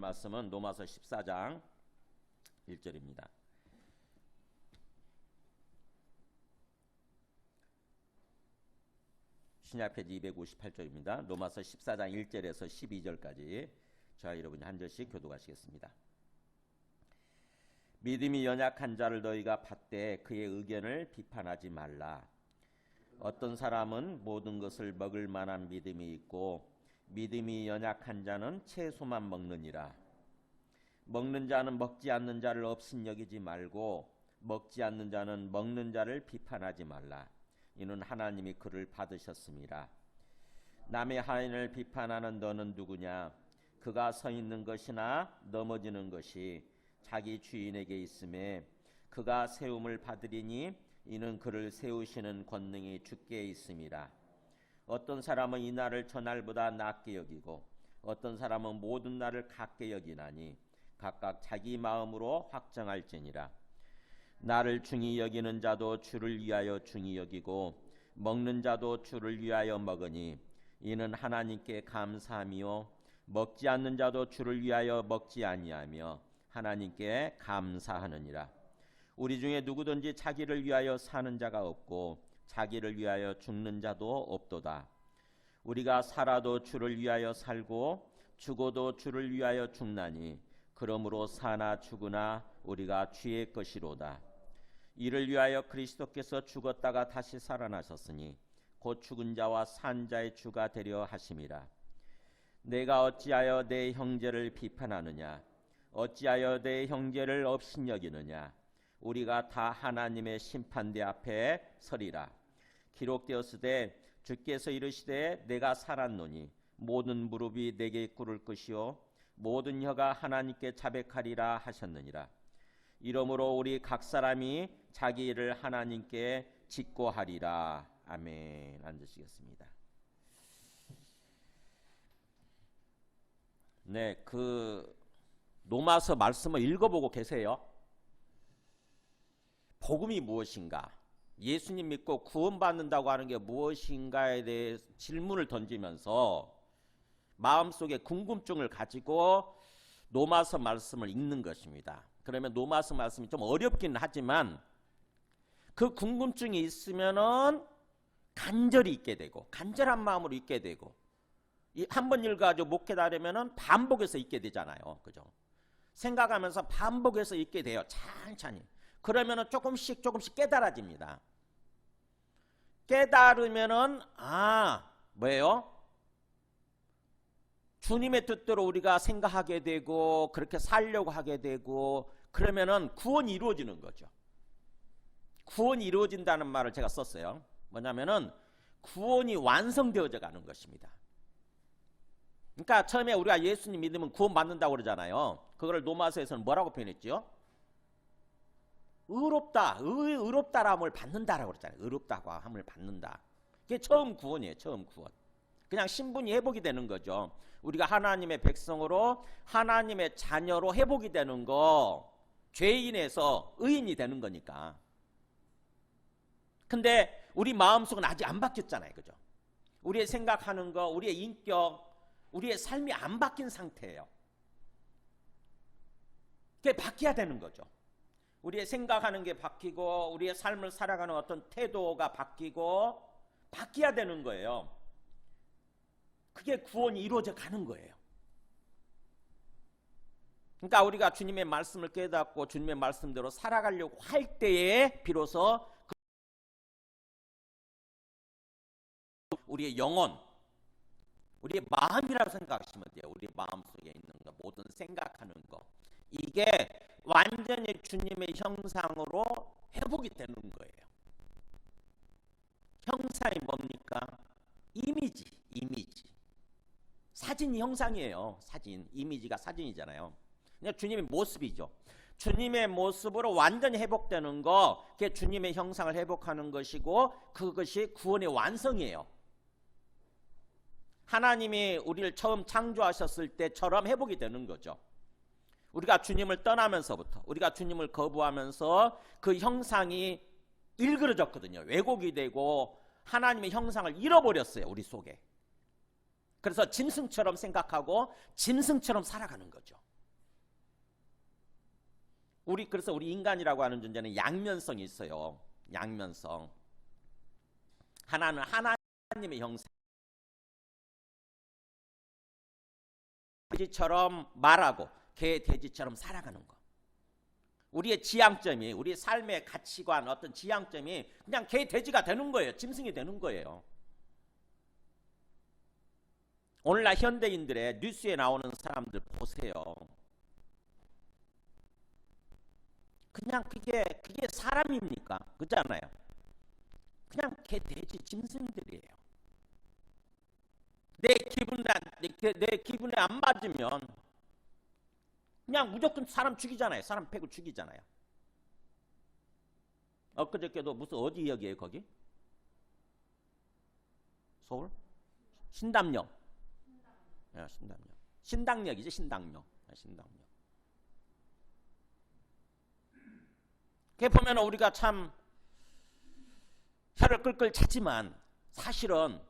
말씀은 로마서 14장 1절입니다. 신약 페이지 258쪽입니다. 로마서 14장 1절에서 12절까지 저와 여러분이 한 절씩 교독하시겠습니다. 믿음이 연약한 자를 너희가 받되 그의 의견을 비판하지 말라. 어떤 사람은 모든 것을 먹을 만한 믿음이 있고 믿음이 연약한 자는 채소만 먹느니라. 먹는 자는 먹지 않는 자를 업신여기지 말고 먹지 않는 자는 먹는 자를 비판하지 말라. 이는 하나님이 그를 받으셨습니다. 남의 하인을 비판하는 너는 누구냐? 그가 서 있는 것이나 넘어지는 것이 자기 주인에게 있음에 그가 세움을 받으리니 이는 그를 세우시는 권능이 주께 있음이라. 어떤 사람은 이 날을 저 날보다 낮게 여기고 어떤 사람은 모든 날을 같게 여기나니 각각 자기 마음으로 확정할지니라. 나를 중히 여기는 자도 주를 위하여 중히 여기고 먹는 자도 주를 위하여 먹으니 이는 하나님께 감사함이요 먹지 않는 자도 주를 위하여 먹지 아니하며 하나님께 감사하느니라. 우리 중에 누구든지 자기를 위하여 사는 자가 없고 자기를 위하여 죽는 자도 없도다. 우리가 살아도 주를 위하여 살고 죽어도 주를 위하여 죽나니 그러므로 사나 죽으나 우리가 주의 것이로다. 이를 위하여 그리스도께서 죽었다가 다시 살아나셨으니 곧 죽은 자와 산 자의 주가 되려 하심이라. 내가 어찌하여 내 형제를 비판하느냐? 어찌하여 내 형제를 업신여기느냐? 우리가 다 하나님의 심판대 앞에 서리라. 기록되었으되 주께서 이르시되 내가 살았노니 모든 무릎이 내게 꿇을 것이요 모든 혀가 하나님께 자백하리라 하셨느니라. 이러므로 우리 각 사람이 자기 일을 하나님께 직고하리라. 아멘. 앉으시겠습니다. 네, 로마서 말씀을 읽어보고 계세요. 복음이 무엇인가? 예수님 믿고 구원받는다고 하는 게 무엇인가에 대해 질문을 던지면서 마음속에 궁금증을 가지고 로마서 말씀을 읽는 것입니다. 그러면 로마서 말씀이 좀 어렵기는 하지만 그 궁금증이 있으면은 간절히 읽게 되고 간절한 마음으로 읽게 되고 한 번 읽어가지고 못 깨달으면은 반복해서 읽게 되잖아요. 그죠? 생각하면서 반복해서 읽게 돼요. 천천히. 그러면은 조금씩 깨달아집니다. 깨달으면은 뭐예요? 주님의 뜻대로 우리가 생각하게 되고 그렇게 살려고 하게 되고 그러면은 구원이 이루어지는 거죠. 구원이 이루어진다는 말을 제가 썼어요. 뭐냐면은 구원이 완성되어져 가는 것입니다. 그러니까 처음에 우리가 예수님 믿으면 구원받는다고 그러잖아요. 그거를 로마서에서는 뭐라고 표현했죠? 의롭다함을 받는다라고 그랬잖아요. 의롭다고 함을 받는다. 그게 처음 구원이에요. 처음 구원. 그냥 신분이 회복이 되는 거죠. 우리가 하나님의 백성으로 하나님의 자녀로 회복이 되는 거, 죄인에서 의인이 되는 거니까. 근데 우리 마음속은 아직 안 바뀌었잖아요. 그죠? 우리의 생각하는 거, 우리의 인격, 우리의 삶이 안 바뀐 상태예요. 그게 바뀌어야 되는 거죠. 우리의 생각하는 게 바뀌고 우리의 삶을 살아가는 어떤 태도가 바뀌고 바뀌어야 되는 거예요. 그게 구원이 이루어져 가는 거예요. 그러니까 우리가 주님의 말씀을 깨닫고 주님의 말씀대로 살아가려고 할 때에 비로소 우리의 영혼, 우리의 마음이라고 생각하시면 돼요. 우리 마음속에 있는 거, 모든 생각하는 거. 이게 완전히 주님의 형상으로 회복이 되는 거예요. 형상이 뭡니까? 이미지. 사진이 형상이에요. 사진. 이미지가 사진이잖아요. 그냥 주님의 모습이죠. 주님의 모습으로 완전히 회복되는 거, 그게 주님의 형상을 회복하는 것이고 그것이 구원의 완성이에요. 하나님이 우리를 처음 창조하셨을 때처럼 회복이 되는 거죠. 우리가 주님을 떠나면서부터, 우리가 주님을 거부하면서 그 형상이 일그러졌거든요. 왜곡이 되고 하나님의 형상을 잃어버렸어요. 우리 속에. 그래서 짐승처럼 생각하고 짐승처럼 살아가는 거죠. 그래서 우리 인간이라고 하는 존재는 양면성이 있어요. 양면성. 하나는 하나님의 형상. 돼지처럼 말하고 개 돼지처럼 살아가는 거. 우리의 지향점이, 우리의 삶의 가치관, 어떤 지향점이 그냥 개 돼지가 되는 거예요. 짐승이 되는 거예요. 오늘날 현대인들의 뉴스에 나오는 사람들 보세요. 그냥 그게 사람입니까? 그렇잖아요. 그냥 개 돼지 짐승들이에요. 내 기분에 안 맞으면 그냥 무조건 사람 죽이잖아요. 사람 패고 죽이잖아요. 엊그저께도 무슨 어디 역이에요 거기? 서울? 신담역. 신담역. 신당역이죠. 신당역. 신당역. 그게 보면 우리가 참 혀를 끌끌 차지만 사실은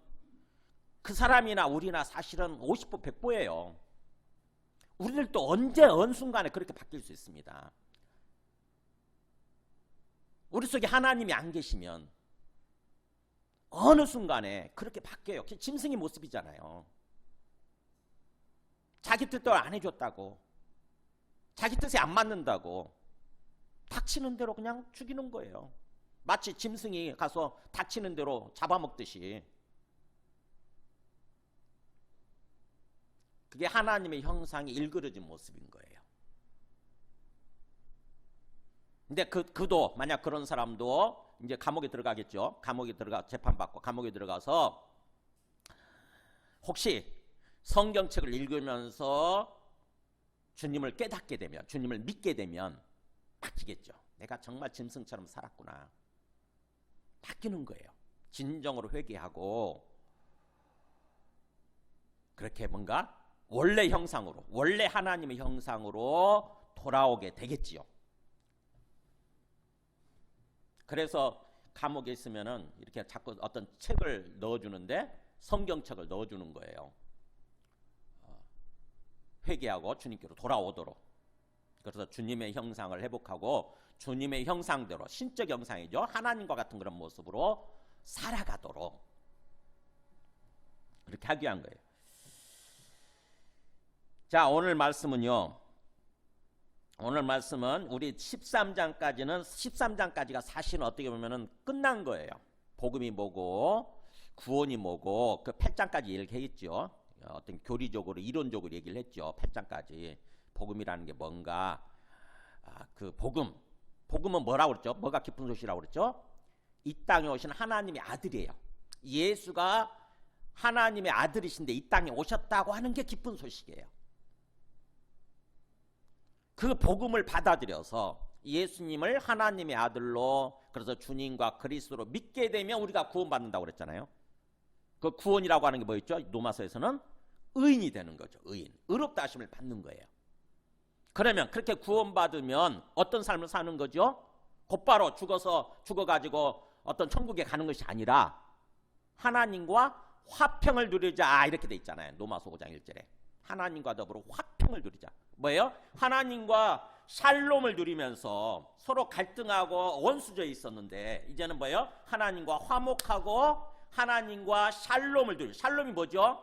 그 사람이나 우리나 사실은 50보 100보예요. 우리들도 언제 어느 순간에 그렇게 바뀔 수 있습니다. 우리 속에 하나님이 안 계시면 어느 순간에 그렇게 바뀌어요. 짐승의 모습이잖아요. 자기 뜻대로 안 해줬다고, 자기 뜻에 안 맞는다고 닥치는 대로 그냥 죽이는 거예요. 마치 짐승이 가서 닥치는 대로 잡아먹듯이. 그게 하나님의 형상이 일그러진 모습인 거예요. 근데 그도 만약 그런 사람도 이제 감옥에 들어가겠죠. 감옥에 들어가 재판받고 감옥에 들어가서 혹시 성경책을 읽으면서 주님을 깨닫게 되면, 주님을 믿게 되면 바뀌겠죠. 내가 정말 짐승처럼 살았구나. 바뀌는 거예요. 진정으로 회개하고 그렇게 뭔가 원래 형상으로, 원래 하나님의 형상으로 돌아오게 되겠지요. 그래서 감옥에 있으면은 이렇게 자꾸 어떤 책을 넣어주는데 성경책을 넣어주는 거예요. 회개하고 주님께로 돌아오도록. 그래서 주님의 형상을 회복하고 주님의 형상대로, 신적 형상이죠. 하나님과 같은 그런 모습으로 살아가도록 그렇게 하기 위한 거예요. 자, 오늘 말씀은요. 오늘 말씀은 우리 13장까지가 사실은 어떻게 보면은 끝난 거예요. 복음이 뭐고 구원이 뭐고 그 8장까지 얘기했죠. 어떤 교리적으로 이론적으로 얘기를 했죠. 8장까지 복음이라는 게 뭔가, 그 복음은 뭐라고 그랬죠? 뭐가 기쁜 소식이라고 그랬죠? 이 땅에 오신 하나님의 아들이에요. 예수가 하나님의 아들이신데 이 땅에 오셨다고 하는 게 기쁜 소식이에요. 그 복음을 받아들여서 예수님을 하나님의 아들로, 그래서 주님과 그리스도로 믿게 되면 우리가 구원받는다고 그랬잖아요. 그 구원이라고 하는 게 뭐였죠? 로마서에서는 의인이 되는 거죠. 의롭다 하심을 받는 거예요. 그러면 그렇게 구원받으면 어떤 삶을 사는 거죠? 곧바로 죽어가지고 어떤 천국에 가는 것이 아니라 하나님과 화평을 누리자, 이렇게 돼 있잖아요. 로마서 5장 1절에 하나님과 더불어 화평을 누리자. 뭐예요? 하나님과 샬롬을 누리면서 서로 갈등하고 원수져 있었는데 이제는 뭐예요? 하나님과 화목하고 하나님과 샬롬을 누리자. 샬롬이 뭐죠?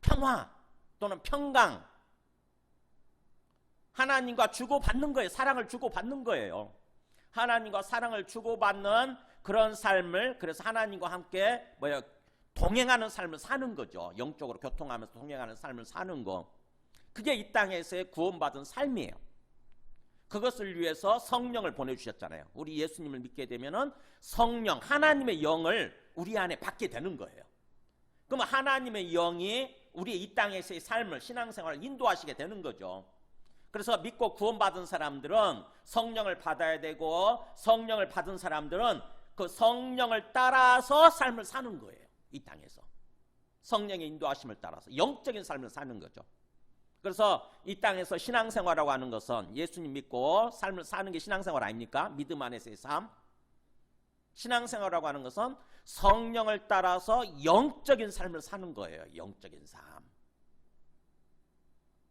평화 또는 평강. 하나님과 주고받는 거예요. 사랑을 주고받는 거예요. 하나님과 사랑을 주고받는 그런 삶을, 그래서 하나님과 함께 뭐예요? 동행하는 삶을 사는 거죠. 영적으로 교통하면서 동행하는 삶을 사는 거. 그게 이 땅에서의 구원받은 삶이에요. 그것을 위해서 성령을 보내주셨잖아요. 우리 예수님을 믿게 되면은 성령, 하나님의 영을 우리 안에 받게 되는 거예요. 그러면 하나님의 영이 우리 이 땅에서의 삶을, 신앙생활을 인도하시게 되는 거죠. 그래서 믿고 구원받은 사람들은 성령을 받아야 되고, 성령을 받은 사람들은 그 성령을 따라서 삶을 사는 거예요. 이 땅에서 성령의 인도하심을 따라서 영적인 삶을 사는 거죠. 그래서 이 땅에서 신앙생활이라고 하는 것은 예수님 믿고 삶을 사는 게 신앙생활 아닙니까? 믿음 안에서의 삶. 신앙생활이라고 하는 것은 성령을 따라서 영적인 삶을 사는 거예요. 영적인 삶.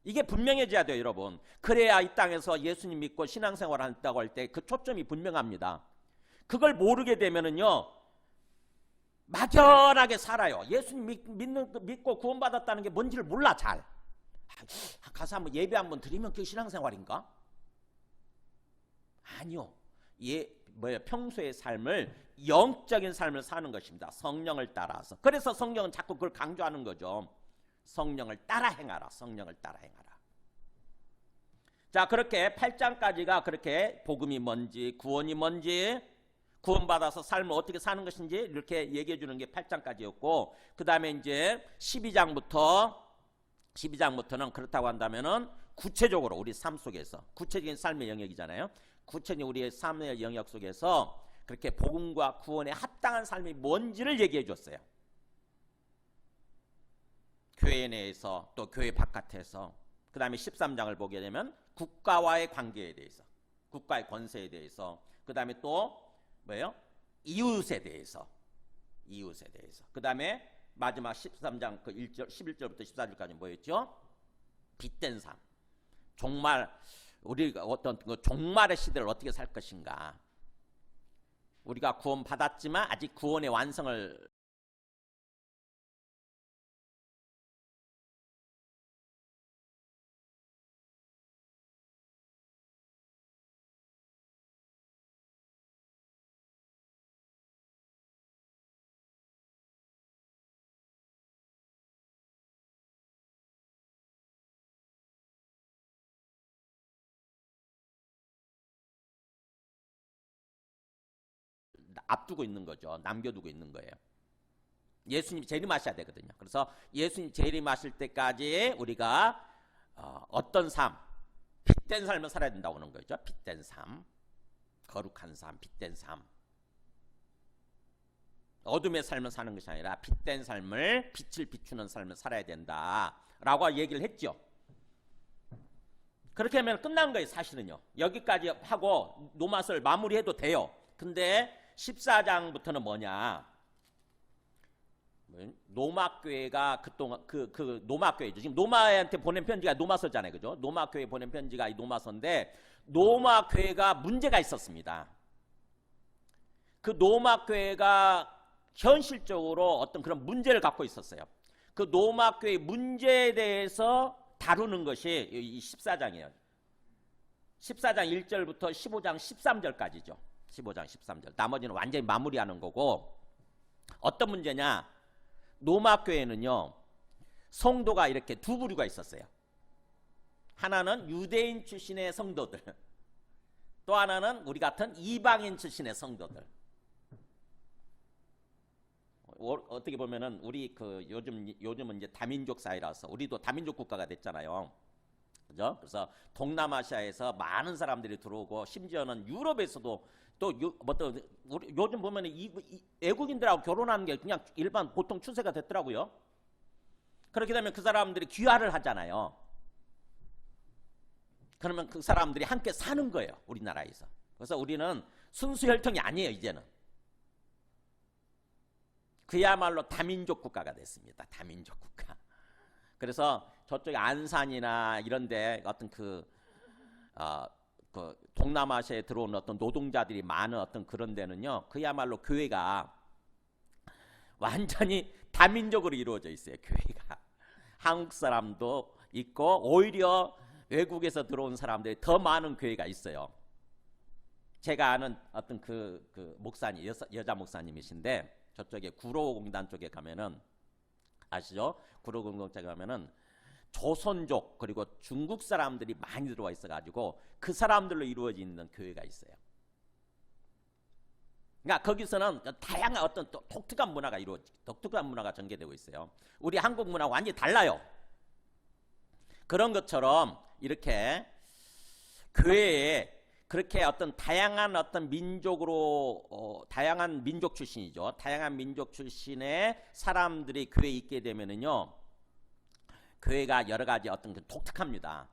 이게 분명해져야 돼요, 여러분. 그래야 이 땅에서 예수님 믿고 신앙생활을 한다고 할 때 그 초점이 분명합니다. 그걸 모르게 되면은요, 막연하게 살아요. 예수님 믿고 구원받았다는 게 뭔지를 몰라, 잘. 가서 한번 예배 한번 드리면 그게 신앙생활인가? 아니요. 평소의 삶을, 영적인 삶을 사는 것입니다. 성령을 따라서. 그래서 성령은 자꾸 그걸 강조하는 거죠. 성령을 따라 행하라. 성령을 따라 행하라. 자, 그렇게 8장까지가 그렇게 복음이 뭔지, 구원이 뭔지, 구원받아서 삶을 어떻게 사는 것인지 이렇게 얘기해 주는 게 8장까지였고, 그 다음에 이제 12장부터는 그렇다고 한다면은 구체적으로 우리 삶 속에서, 구체적인 삶의 영역이잖아요. 구체적인 우리의 삶의 영역 속에서 그렇게 복음과 구원에 합당한 삶이 뭔지를 얘기해 줬어요. 교회 내에서 또 교회 바깥에서. 그 다음에 13장을 보게 되면 국가와의 관계에 대해서, 국가의 권세에 대해서, 그 다음에 또 뭐예요? 이웃에 대해서. 그 다음에 마지막 13장 그 1절, 11절부터 14절까지 뭐였죠? 빛된 삶. 종말, 우리가 어떤 그 종말의 시대를 어떻게 살 것인가. 우리가 구원 받았지만 아직 구원의 완성을 앞두고 있는 거죠. 남겨두고 있는 거예요. 예수님 재림하셔야 되거든요. 그래서 예수님 재림하실 때까지 우리가 어떤 삶, 빛된 삶을 살아야 된다고 하는 거죠. 빛된 삶, 거룩한 삶, 빛된 삶. 어둠의 삶을 사는 것이 아니라 빛된 삶을, 빛을 비추는 삶을 살아야 된다라고 얘기를 했죠. 그렇게 하면 끝난 거예요, 사실은요. 여기까지 하고 노마서를 마무리해도 돼요. 근데 14장부터는 뭐냐? 노마교회가 그동안 그 노마교회죠. 지금 노마한테 보낸 편지가 노마서잖아요, 그죠? 노마교회 보낸 편지가 이 노마서인데, 노마교회가 문제가 있었습니다. 그 노마교회가 현실적으로 어떤 그런 문제를 갖고 있었어요. 그 노마교회 문제에 대해서 다루는 것이 이 14장이에요. 14장 1절부터 15장 13절까지죠. 15장 13절. 나머지는 완전히 마무리하는 거고, 어떤 문제냐? 노마교회는요, 성도가 이렇게 두 부류가 있었어요. 하나는 유대인 출신의 성도들, 또 하나는 우리 같은 이방인 출신의 성도들. 어떻게 보면은 우리 그 요즘은 이제 다민족 사회라서 우리도 다민족 국가가 됐잖아요. 그죠? 그래서 동남아시아에서 많은 사람들이 들어오고, 심지어는 유럽에서도 또 요즘 보면 외국인들하고 결혼하는 게 그냥 일반 보통 추세가 됐더라고요. 그렇게 되면 그 사람들이 귀화를 하잖아요. 그러면 그 사람들이 함께 사는 거예요, 우리나라에서. 그래서 우리는 순수 혈통이 아니에요, 이제는. 그야말로 다민족 국가가 됐습니다. 다민족 국가. 그래서 저쪽에 안산이나 이런데 어떤 그 동남아시아에 들어온 어떤 노동자들이 많은 어떤 그런 데는요, 그야말로 교회가 완전히 다민족으로 이루어져 있어요. 교회가 한국 사람도 있고, 오히려 외국에서 들어온 사람들이 더 많은 교회가 있어요. 제가 아는 어떤 그 목사님, 여자 목사님이신데, 저쪽에 구로공단 쪽에 가면은, 아시죠? 구로공단 가면은 조선족 그리고 중국 사람들이 많이 들어와 있어가지고 그 사람들로 이루어져 있는 교회가 있어요. 그러니까 거기서는 다양한 어떤 독특한 문화가 전개되고 있어요. 우리 한국 문화와 완전히 달라요. 그런 것처럼 이렇게 교회에 그렇게 어떤 다양한 어떤 민족으로 다양한 민족 출신이죠. 다양한 민족 출신의 사람들이 교회에 있게 되면은요, 교회가 여러 가지 어떤 독특합니다.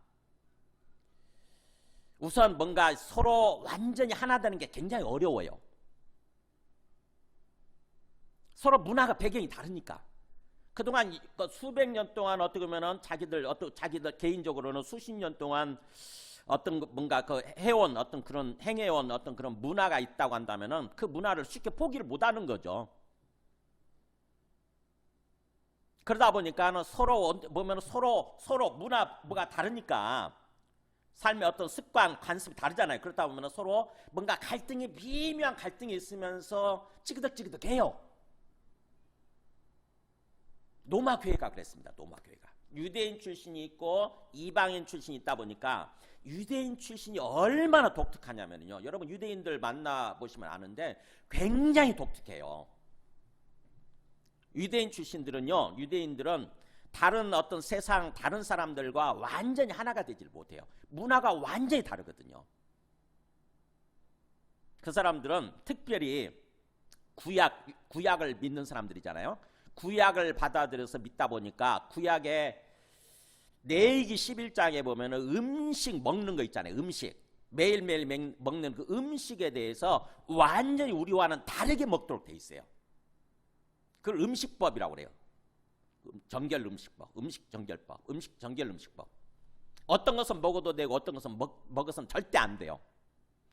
우선 뭔가 서로 완전히 하나 되는 게 굉장히 어려워요. 서로 문화가 배경이 다르니까. 그동안 수백 년 동안 어떻게 보면은 자기들 개인적으로는 수십 년 동안 어떤 뭔가 그 해온 어떤 그런 행해온 어떤 그런 문화가 있다고 한다면은 그 문화를 쉽게 포기를 못하는 거죠. 그러다 보니까는 서로 보면 서로 문화가 다르니까 삶의 어떤 습관, 관습이 다르잖아요. 그렇다 보면 서로 뭔가 미묘한 갈등이 있으면서 찌그덕찌그덕해요. 로마 교회가 그랬습니다. 로마 교회가 유대인 출신이 있고 이방인 출신이 있다 보니까 유대인 출신이 얼마나 독특하냐면요. 여러분 유대인들 만나보시면 아는데 굉장히 독특해요. 유대인들은 다른 어떤 세상 다른 사람들과 완전히 하나가 되질 못해요. 문화가 완전히 다르거든요. 그 사람들은 특별히 구약을 믿는 사람들이잖아요. 구약을 받아들여서 믿다 보니까 구약에 레위기 11장에 보면 음식 먹는 거 있잖아요. 음식 매일매일 먹는 그 음식에 대해서 완전히 우리와는 다르게 먹도록 돼 있어요. 그걸 음식법이라고 그래요. 정결 음식법, 음식 정결 음식법. 어떤 것은 먹어도 되고 어떤 것은 먹어서는 절대 안 돼요.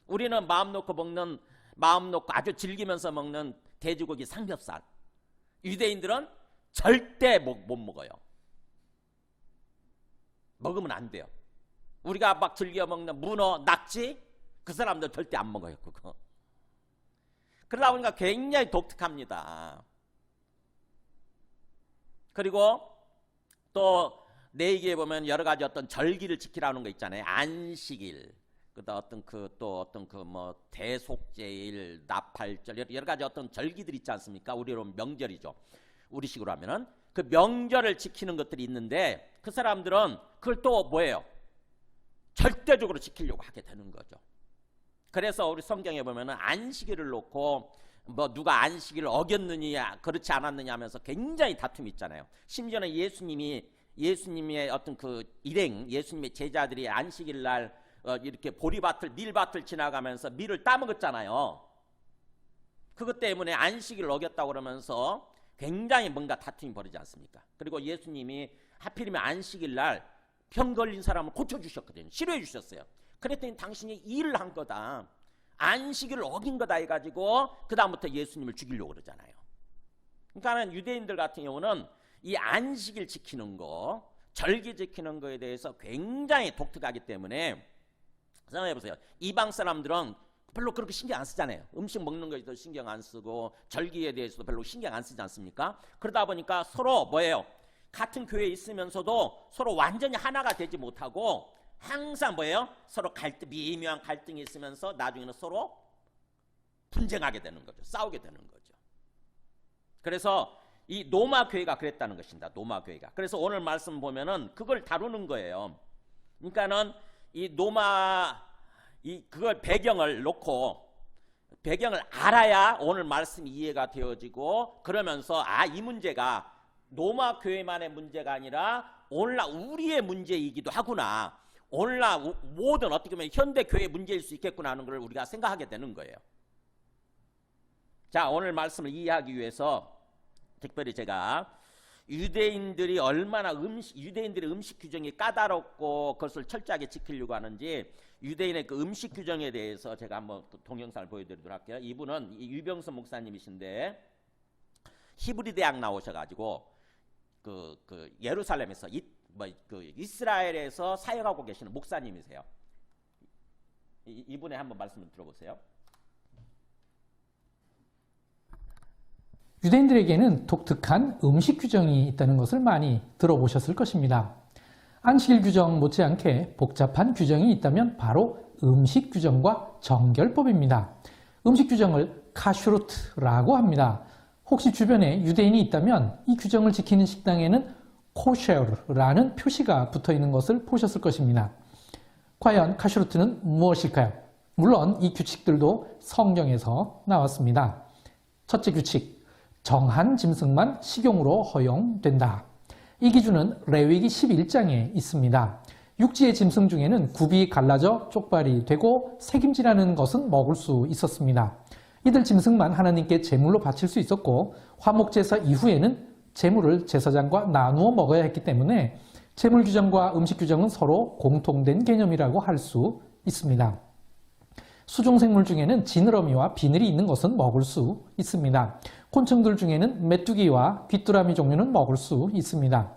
우리는 마음 놓고 아주 즐기면서 먹는 돼지고기 삼겹살. 유대인들은 절대 못 먹어요. 먹으면 안 돼요. 우리가 막 즐겨 먹는 문어, 낙지 그 사람들 절대 안 먹어요. 그거. 그러다 보니까 굉장히 독특합니다. 그리고 또 레위기에 보면 여러 가지 어떤 절기를 지키라는 거 있잖아요. 안식일, 어떤 대속제일, 나팔절 여러 가지 어떤 절기들 있지 않습니까? 우리로 명절이죠. 우리식으로 하면은 그 명절을 지키는 것들이 있는데 그 사람들은 그걸 또 뭐예요? 절대적으로 지키려고 하게 되는 거죠. 그래서 우리 성경에 보면은 안식일을 놓고 누가 안식일을 어겼느냐 그렇지 않았느냐 하면서 굉장히 다툼이 있잖아요. 심지어는 예수님의 어떤 그 일행, 예수님의 제자들이 안식일 날 이렇게 밀밭을 지나가면서 밀을 따먹었잖아요. 그것 때문에 안식일을 어겼다고 그러면서 굉장히 뭔가 다툼이 벌어지지 않습니까? 그리고 예수님이 하필이면 안식일 날 병 걸린 사람을 고쳐주셨거든요. 치료해 주셨어요. 그랬더니 당신이 일을 한 거다. 안식일을 어긴 거다 해가지고 그 다음부터 예수님을 죽이려고 그러잖아요. 그러니까 유대인들 같은 경우는 이 안식일 지키는 거, 절기 지키는 거에 대해서 굉장히 독특하기 때문에 생각해보세요. 이방 사람들은 별로 그렇게 신경 안 쓰잖아요. 음식 먹는 거에도 신경 안 쓰고 절기에 대해서도 별로 신경 안 쓰지 않습니까? 그러다 보니까 서로 뭐예요? 같은 교회에 있으면서도 서로 완전히 하나가 되지 못하고 항상 뭐예요? 서로 미묘한 갈등이 있으면서 나중에는 서로 분쟁하게 되는 거죠. 싸우게 되는 거죠. 그래서 이 로마 교회가 그랬다는 것입니다. 로마 교회가. 그래서 오늘 말씀 보면은 그걸 다루는 거예요. 그러니까는 이 그걸 배경을 놓고 배경을 알아야 오늘 말씀이 이해가 되어지고 그러면서 이 문제가 로마 교회만의 문제가 아니라 오늘날 우리의 문제이기도 하구나. 오늘날 모든 어떻게 보면 현대 교회의 문제일 수 있겠구나 하는 걸 우리가 생각하게 되는 거예요. 자, 오늘 말씀을 이해하기 위해서 특별히 제가 유대인들의 음식 규정이 까다롭고 그것을 철저하게 지키려고 하는지 유대인의 그 음식 규정에 대해서 제가 한번 동영상을 보여드리도록 할게요. 이분은 유병선 목사님이신데 히브리 대학 나오셔가지고 그 예루살렘에서 이스라엘에서 사역하고 계시는 목사님이세요. 이분의 한번 말씀을 들어보세요. 유대인들에게는 독특한 음식 규정이 있다는 것을 많이 들어보셨을 것입니다. 안식일 규정 못지않게 복잡한 규정이 있다면 바로 음식 규정과 정결법입니다. 음식 규정을 카슈루트라고 합니다. 혹시 주변에 유대인이 있다면 이 규정을 지키는 식당에는 코셰르라는 표시가 붙어 있는 것을 보셨을 것입니다. 과연 카슈루트는 무엇일까요? 물론 이 규칙들도 성경에서 나왔습니다. 첫째 규칙, 정한 짐승만 식용으로 허용된다. 이 기준은 레위기 11장에 있습니다. 육지의 짐승 중에는 굽이 갈라져 쪽발이 되고 새김질하는 것은 먹을 수 있었습니다. 이들 짐승만 하나님께 제물로 바칠 수 있었고 화목제사 이후에는 제물을 제사장과 나누어 먹어야 했기 때문에 제물 규정과 음식 규정은 서로 공통된 개념이라고 할 수 있습니다. 수중생물 중에는 지느러미와 비늘이 있는 것은 먹을 수 있습니다. 곤충들 중에는 메뚜기와 귀뚜라미 종류는 먹을 수 있습니다.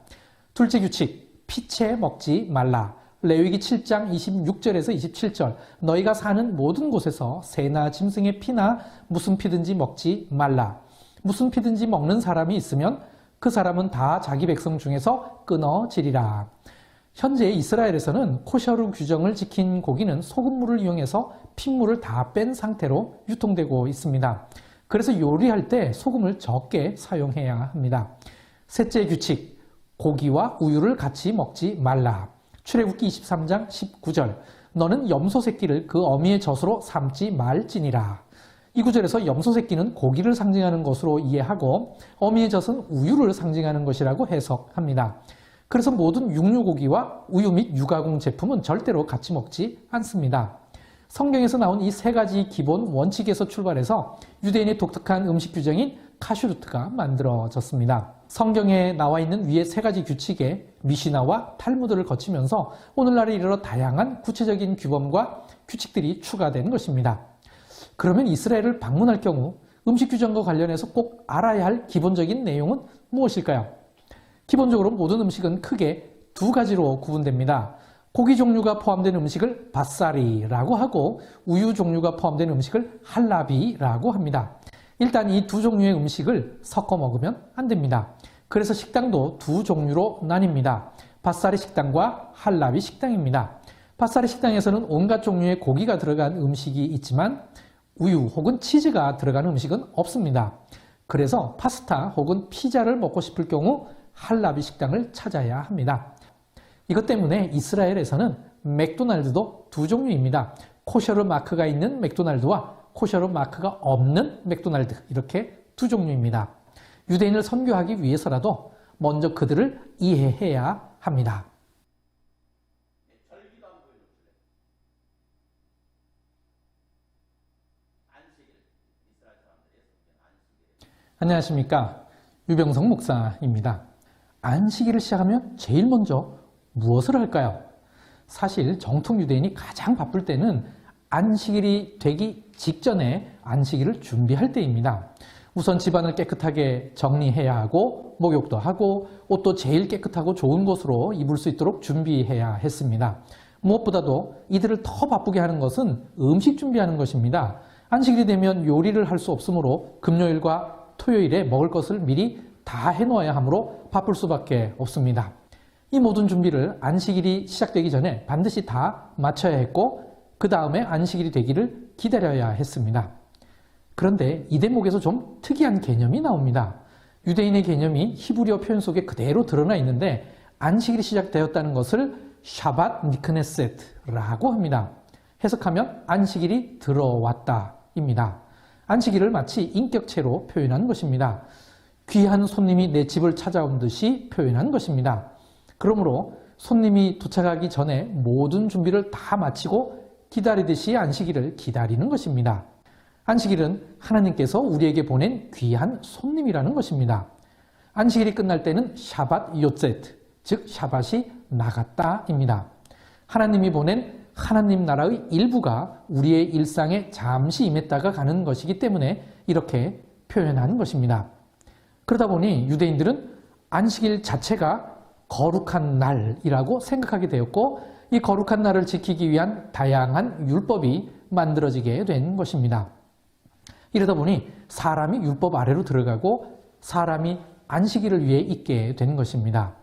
둘째 규칙, 피채 먹지 말라. 레위기 7장 26절에서 27절, 너희가 사는 모든 곳에서 새나 짐승의 피나 무슨 피든지 먹지 말라. 무슨 피든지 먹는 사람이 있으면 그 사람은 다 자기 백성 중에서 끊어지리라. 현재 이스라엘에서는 코셔루 규정을 지킨 고기는 소금물을 이용해서 핏물을 다 뺀 상태로 유통되고 있습니다. 그래서 요리할 때 소금을 적게 사용해야 합니다. 셋째 규칙, 고기와 우유를 같이 먹지 말라. 출애굽기 23장 19절, 너는 염소 새끼를 그 어미의 젖으로 삼지 말지니라. 이 구절에서 염소 새끼는 고기를 상징하는 것으로 이해하고 어미의 젖은 우유를 상징하는 것이라고 해석합니다. 그래서 모든 육류고기와 우유 및 유가공 제품은 절대로 같이 먹지 않습니다. 성경에서 나온 이 세 가지 기본 원칙에서 출발해서 유대인의 독특한 음식 규정인 카슈루트가 만들어졌습니다. 성경에 나와 있는 위의 세 가지 규칙에 미시나와 탈무드를 거치면서 오늘날에 이르러 다양한 구체적인 규범과 규칙들이 추가된 것입니다. 그러면 이스라엘을 방문할 경우 음식 규정과 관련해서 꼭 알아야 할 기본적인 내용은 무엇일까요? 기본적으로 모든 음식은 크게 두 가지로 구분됩니다. 고기 종류가 포함된 음식을 바사리라고 하고 우유 종류가 포함된 음식을 할라비라고 합니다. 일단 이 두 종류의 음식을 섞어 먹으면 안 됩니다. 그래서 식당도 두 종류로 나뉩니다. 바사리 식당과 할라비 식당입니다. 바사리 식당에서는 온갖 종류의 고기가 들어간 음식이 있지만 우유 혹은 치즈가 들어간 음식은 없습니다. 그래서 파스타 혹은 피자를 먹고 싶을 경우 할라비 식당을 찾아야 합니다. 이것 때문에 이스라엘에서는 맥도날드도 두 종류입니다. 코셔르 마크가 있는 맥도날드와 코셔르 마크가 없는 맥도날드, 이렇게 두 종류입니다. 유대인을 선교하기 위해서라도 먼저 그들을 이해해야 합니다. 안녕하십니까, 유병성 목사입니다. 안식일을 시작하면 제일 먼저 무엇을 할까요? 사실 정통 유대인이 가장 바쁠 때는 안식일이 되기 직전에 안식일을 준비할 때입니다. 우선 집안을 깨끗하게 정리해야 하고 목욕도 하고 옷도 제일 깨끗하고 좋은 것으로 입을 수 있도록 준비해야 했습니다. 무엇보다도 이들을 더 바쁘게 하는 것은 음식 준비하는 것입니다. 안식일이 되면 요리를 할 수 없으므로 금요일과 토요일에 먹을 것을 미리 다 해놓아야 하므로 바쁠 수밖에 없습니다. 이 모든 준비를 안식일이 시작되기 전에 반드시 다 마쳐야 했고 그 다음에 안식일이 되기를 기다려야 했습니다. 그런데 이 대목에서 좀 특이한 개념이 나옵니다. 유대인의 개념이 히브리어 표현 속에 그대로 드러나 있는데 안식일이 시작되었다는 것을 샤밧 니크네셋라고 합니다. 해석하면 안식일이 들어왔다입니다. 안식일을 마치 인격체로 표현한 것입니다. 귀한 손님이 내 집을 찾아온 듯이 표현한 것입니다. 그러므로 손님이 도착하기 전에 모든 준비를 다 마치고 기다리듯이 안식일을 기다리는 것입니다. 안식일은 하나님께서 우리에게 보낸 귀한 손님이라는 것입니다. 안식일이 끝날 때는 샤밧 요셋, 즉 샤밧이 나갔다입니다. 하나님이 보낸 하나님 나라의 일부가 우리의 일상에 잠시 임했다가 가는 것이기 때문에 이렇게 표현하는 것입니다. 그러다 보니 유대인들은 안식일 자체가 거룩한 날이라고 생각하게 되었고 이 거룩한 날을 지키기 위한 다양한 율법이 만들어지게 된 것입니다. 이러다 보니 사람이 율법 아래로 들어가고 사람이 안식일을 위해 있게 된 것입니다.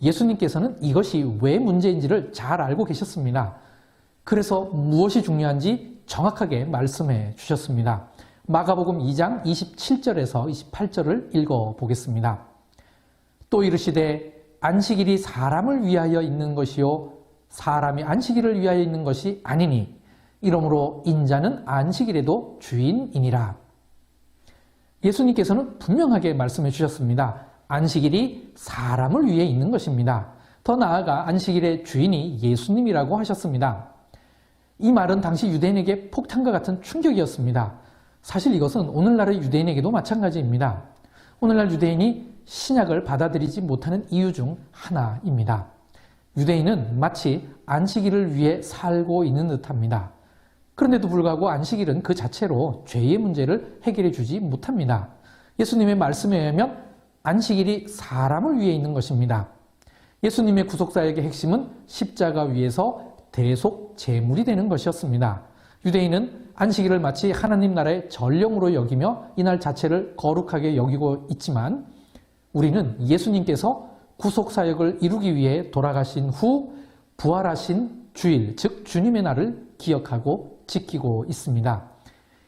예수님께서는 이것이 왜 문제인지를 잘 알고 계셨습니다. 그래서 무엇이 중요한지 정확하게 말씀해 주셨습니다. 마가복음 2장 27절에서 28절을 읽어보겠습니다. 또 이르시되 안식일이 사람을 위하여 있는 것이요 사람이 안식일을 위하여 있는 것이 아니니 이러므로 인자는 안식일에도 주인이니라. 예수님께서는 분명하게 말씀해 주셨습니다. 안식일이 사람을 위해 있는 것입니다. 더 나아가 안식일의 주인이 예수님이라고 하셨습니다. 이 말은 당시 유대인에게 폭탄과 같은 충격이었습니다. 사실 이것은 오늘날의 유대인에게도 마찬가지입니다. 오늘날 유대인이 신약을 받아들이지 못하는 이유 중 하나입니다. 유대인은 마치 안식일을 위해 살고 있는 듯합니다. 그런데도 불구하고 안식일은 그 자체로 죄의 문제를 해결해 주지 못합니다. 예수님의 말씀에 의하면 안식일이 사람을 위해 있는 것입니다. 예수님의 구속사역의 핵심은 십자가 위에서 대속 제물이 되는 것이었습니다. 유대인은 안식일을 마치 하나님 나라의 전령으로 여기며 이날 자체를 거룩하게 여기고 있지만 우리는 예수님께서 구속사역을 이루기 위해 돌아가신 후 부활하신 주일, 즉 주님의 날을 기억하고 지키고 있습니다.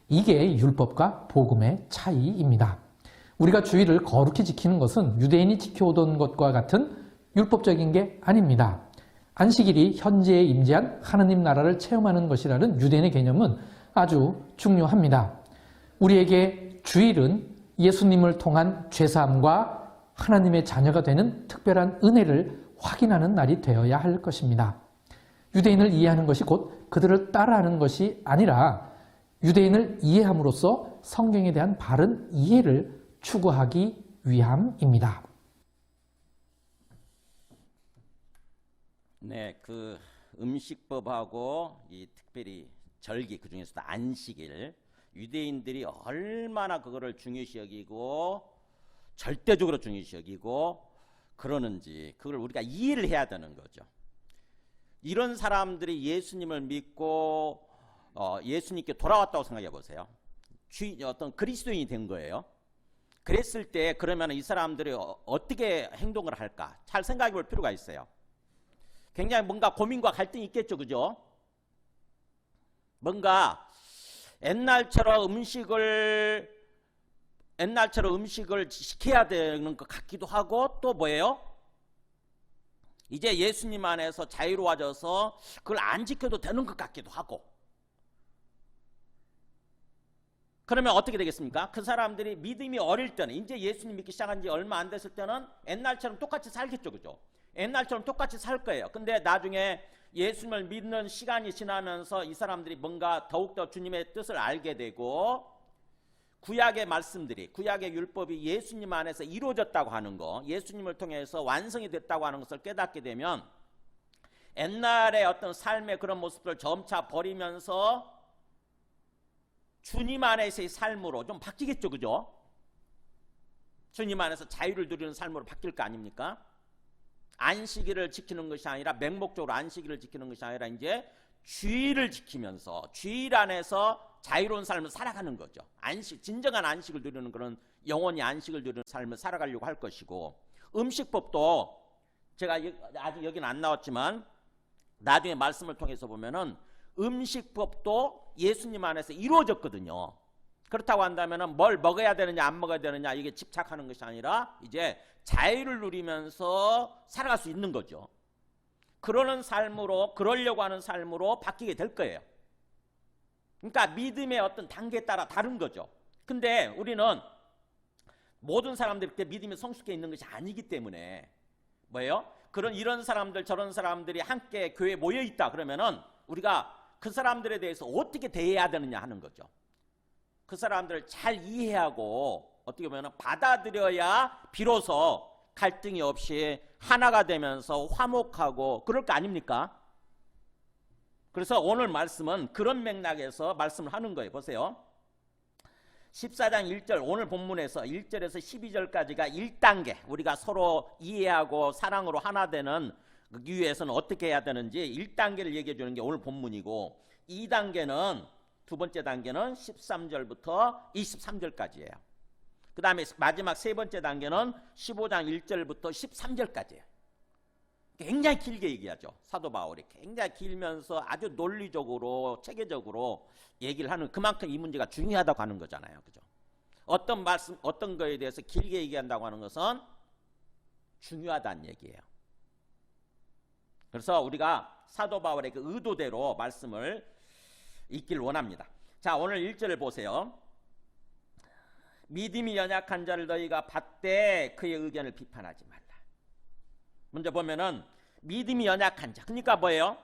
이게 율법과 복음의 차이입니다. 우리가 주일을 거룩히 지키는 것은 유대인이 지켜오던 것과 같은 율법적인 게 아닙니다. 안식일이 현재에 임재한 하나님 나라를 체험하는 것이라는 유대인의 개념은 아주 중요합니다. 우리에게 주일은 예수님을 통한 죄사함과 하나님의 자녀가 되는 특별한 은혜를 확인하는 날이 되어야 할 것입니다. 유대인을 이해하는 것이 곧 그들을 따라하는 것이 아니라 유대인을 이해함으로써 성경에 대한 바른 이해를 추구하기 위함입니다. 네, 그 음식법하고 이 특별히 절기, 그 중에서도 안식일, 유대인들이 얼마나 그거를 중요시 여기고 절대적으로 중요시 여기고 그러는지 그걸 우리가 이해를 해야 되는 거죠. 이런 사람들이 예수님을 믿고 예수님께 돌아왔다고 생각해 보세요. 어떤 그리스도인이 된 거예요. 그랬을 때 그러면 이 사람들이 어떻게 행동을 할까? 잘 생각해 볼 필요가 있어요. 굉장히 뭔가 고민과 갈등이 있겠죠, 그죠? 뭔가 옛날처럼 음식을 지켜야 되는 것 같기도 하고 또 뭐예요? 이제 예수님 안에서 자유로워져서 그걸 안 지켜도 되는 것 같기도 하고. 그러면 어떻게 되겠습니까? 그 사람들이 믿음이 어릴 때는, 이제 예수님 믿기 시작한 지 얼마 안 됐을 때는 옛날처럼 똑같이 살겠죠, 그죠? 옛날처럼 똑같이 살 거예요. 근데 나중에 예수님을 믿는 시간이 지나면서 이 사람들이 뭔가 더욱더 주님의 뜻을 알게 되고 구약의 말씀들이, 구약의 율법이 예수님 안에서 이루어졌다고 하는 거, 예수님을 통해서 완성이 됐다고 하는 것을 깨닫게 되면 옛날의 어떤 삶의 그런 모습들을 점차 버리면서 주님 안에서의 삶으로 좀 바뀌겠죠, 그죠? 주님 안에서 자유를 누리는 삶으로 바뀔 거 아닙니까? 안식일을 지키는 것이 아니라, 맹목적으로 안식일을 지키는 것이 아니라 이제 주일을 지키면서 주일 안에서 자유로운 삶을 살아가는 거죠. 진정한 안식을 누리는 그런 영원히 안식을 누리는 삶을 살아가려고 할 것이고, 음식법도 제가 아직 여기는 안 나왔지만 나중에 말씀을 통해서 보면은 음식법도 예수님 안에서 이루어졌거든요. 그렇다고 한다면 뭘 먹어야 되느냐 안 먹어야 되느냐 이게 집착하는 것이 아니라 이제 자유를 누리면서 살아갈 수 있는 거죠. 그러는 삶으로, 그러려고 하는 삶으로 바뀌게 될 거예요. 그러니까 믿음의 어떤 단계에 따라 다른 거죠. 근데 우리는 모든 사람들이 그때 믿음이 성숙해 있는 것이 아니기 때문에 뭐예요? 이런 사람들 저런 사람들이 함께 교회에 모여 있다 그러면은 우리가 그 사람들에 대해서 어떻게 대해야 되느냐 하는 거죠. 그 사람들을 잘 이해하고 어떻게 보면 받아들여야 비로소 갈등이 없이 하나가 되면서 화목하고 그럴 거 아닙니까? 그래서 오늘 말씀은 그런 맥락에서 말씀을 하는 거예요. 보세요. 14장 1절, 오늘 본문에서 1절에서 12절까지가 1단계, 우리가 서로 이해하고 사랑으로 하나 되는 그 위해서는 어떻게 해야 되는지 1단계를 얘기해 주는 게 오늘 본문이고, 2단계는, 두 번째 단계는 13절부터 23절까지예요. 그 다음에 마지막 세 번째 단계는 15장 1절부터 13절까지예요. 굉장히 길게 얘기하죠. 사도 바울이 굉장히 길면서 아주 논리적으로 체계적으로 얘기를 하는, 그만큼 이 문제가 중요하다고 하는 거잖아요. 그죠? 어떤 말씀, 어떤 거에 대해서 길게 얘기한다고 하는 것은 중요하다는 얘기예요. 그래서 우리가 사도 바울의 그 의도대로 말씀을 읽기를 원합니다. 자, 오늘 1절을 보세요. 믿음이 연약한 자를 너희가 받되 그의 의견을 비판하지 말라. 먼저 보면은 믿음이 연약한 자, 그러니까 뭐예요?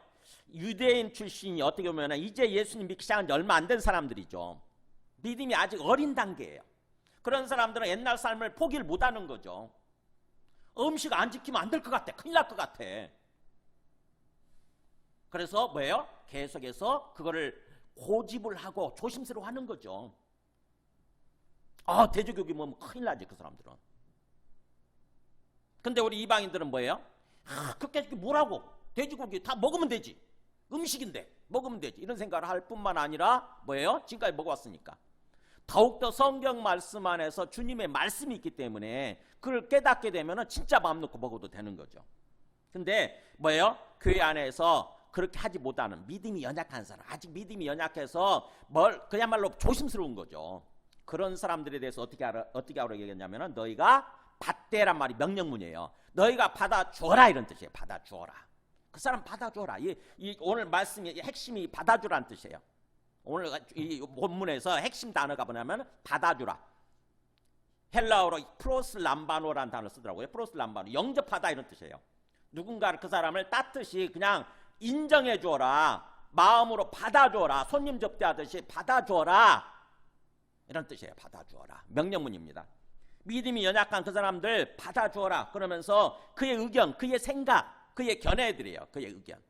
유대인 출신이 어떻게 보면 이제 예수님 믿기 시작한 지 얼마 안 된 사람들이죠. 믿음이 아직 어린 단계예요. 그런 사람들은 옛날 삶을 포기를 못하는 거죠. 음식 안 지키면 안 될 것 같아. 큰일 날 것 같아. 그래서 뭐예요? 계속해서 그거를 고집을 하고 조심스러워 하는 거죠. 돼지고기 먹으면 큰일 나지, 그 사람들은. 근데 우리 이방인들은 뭐예요? 그렇게 뭐라고? 돼지고기 다 먹으면 되지. 음식인데 먹으면 되지. 이런 생각을 할 뿐만 아니라 뭐예요? 지금까지 먹어왔으니까. 더욱더 성경 말씀 안에서 주님의 말씀이 있기 때문에 그걸 깨닫게 되면 진짜 마음 놓고 먹어도 되는 거죠. 근데 뭐예요? 교회 안에서 그렇게 하지 못하는 믿음이 연약한 사람, 아직 믿음이 연약해서 그야말로 조심스러운 거죠. 그런 사람들에 대해서 어떻게 하라고 얘기했냐면 너희가 받대란 말이 명령문이에요. 너희가 받아주어라 이런 뜻이에요. 받아주어라. 그 사람 받아주어라. 오늘 말씀의 핵심이 받아주라는 뜻이에요. 오늘 이 본문에서 핵심 단어가 뭐냐면 받아주라. 헬라어로 프로슬람바노라는 단어를 쓰더라고요. 프로슬람바노, 영접하다 이런 뜻이에요. 누군가를 그 사람을 따뜻이 그냥 인정해 주어라. 마음으로 받아주어라. 손님 접대하듯이 받아주어라. 이런 뜻이에요. 받아주어라. 명령문입니다. 믿음이 연약한 그 사람들 받아주어라. 그러면서 그의 의견, 그의 생각, 그의 견해들이에요. 그의 의견.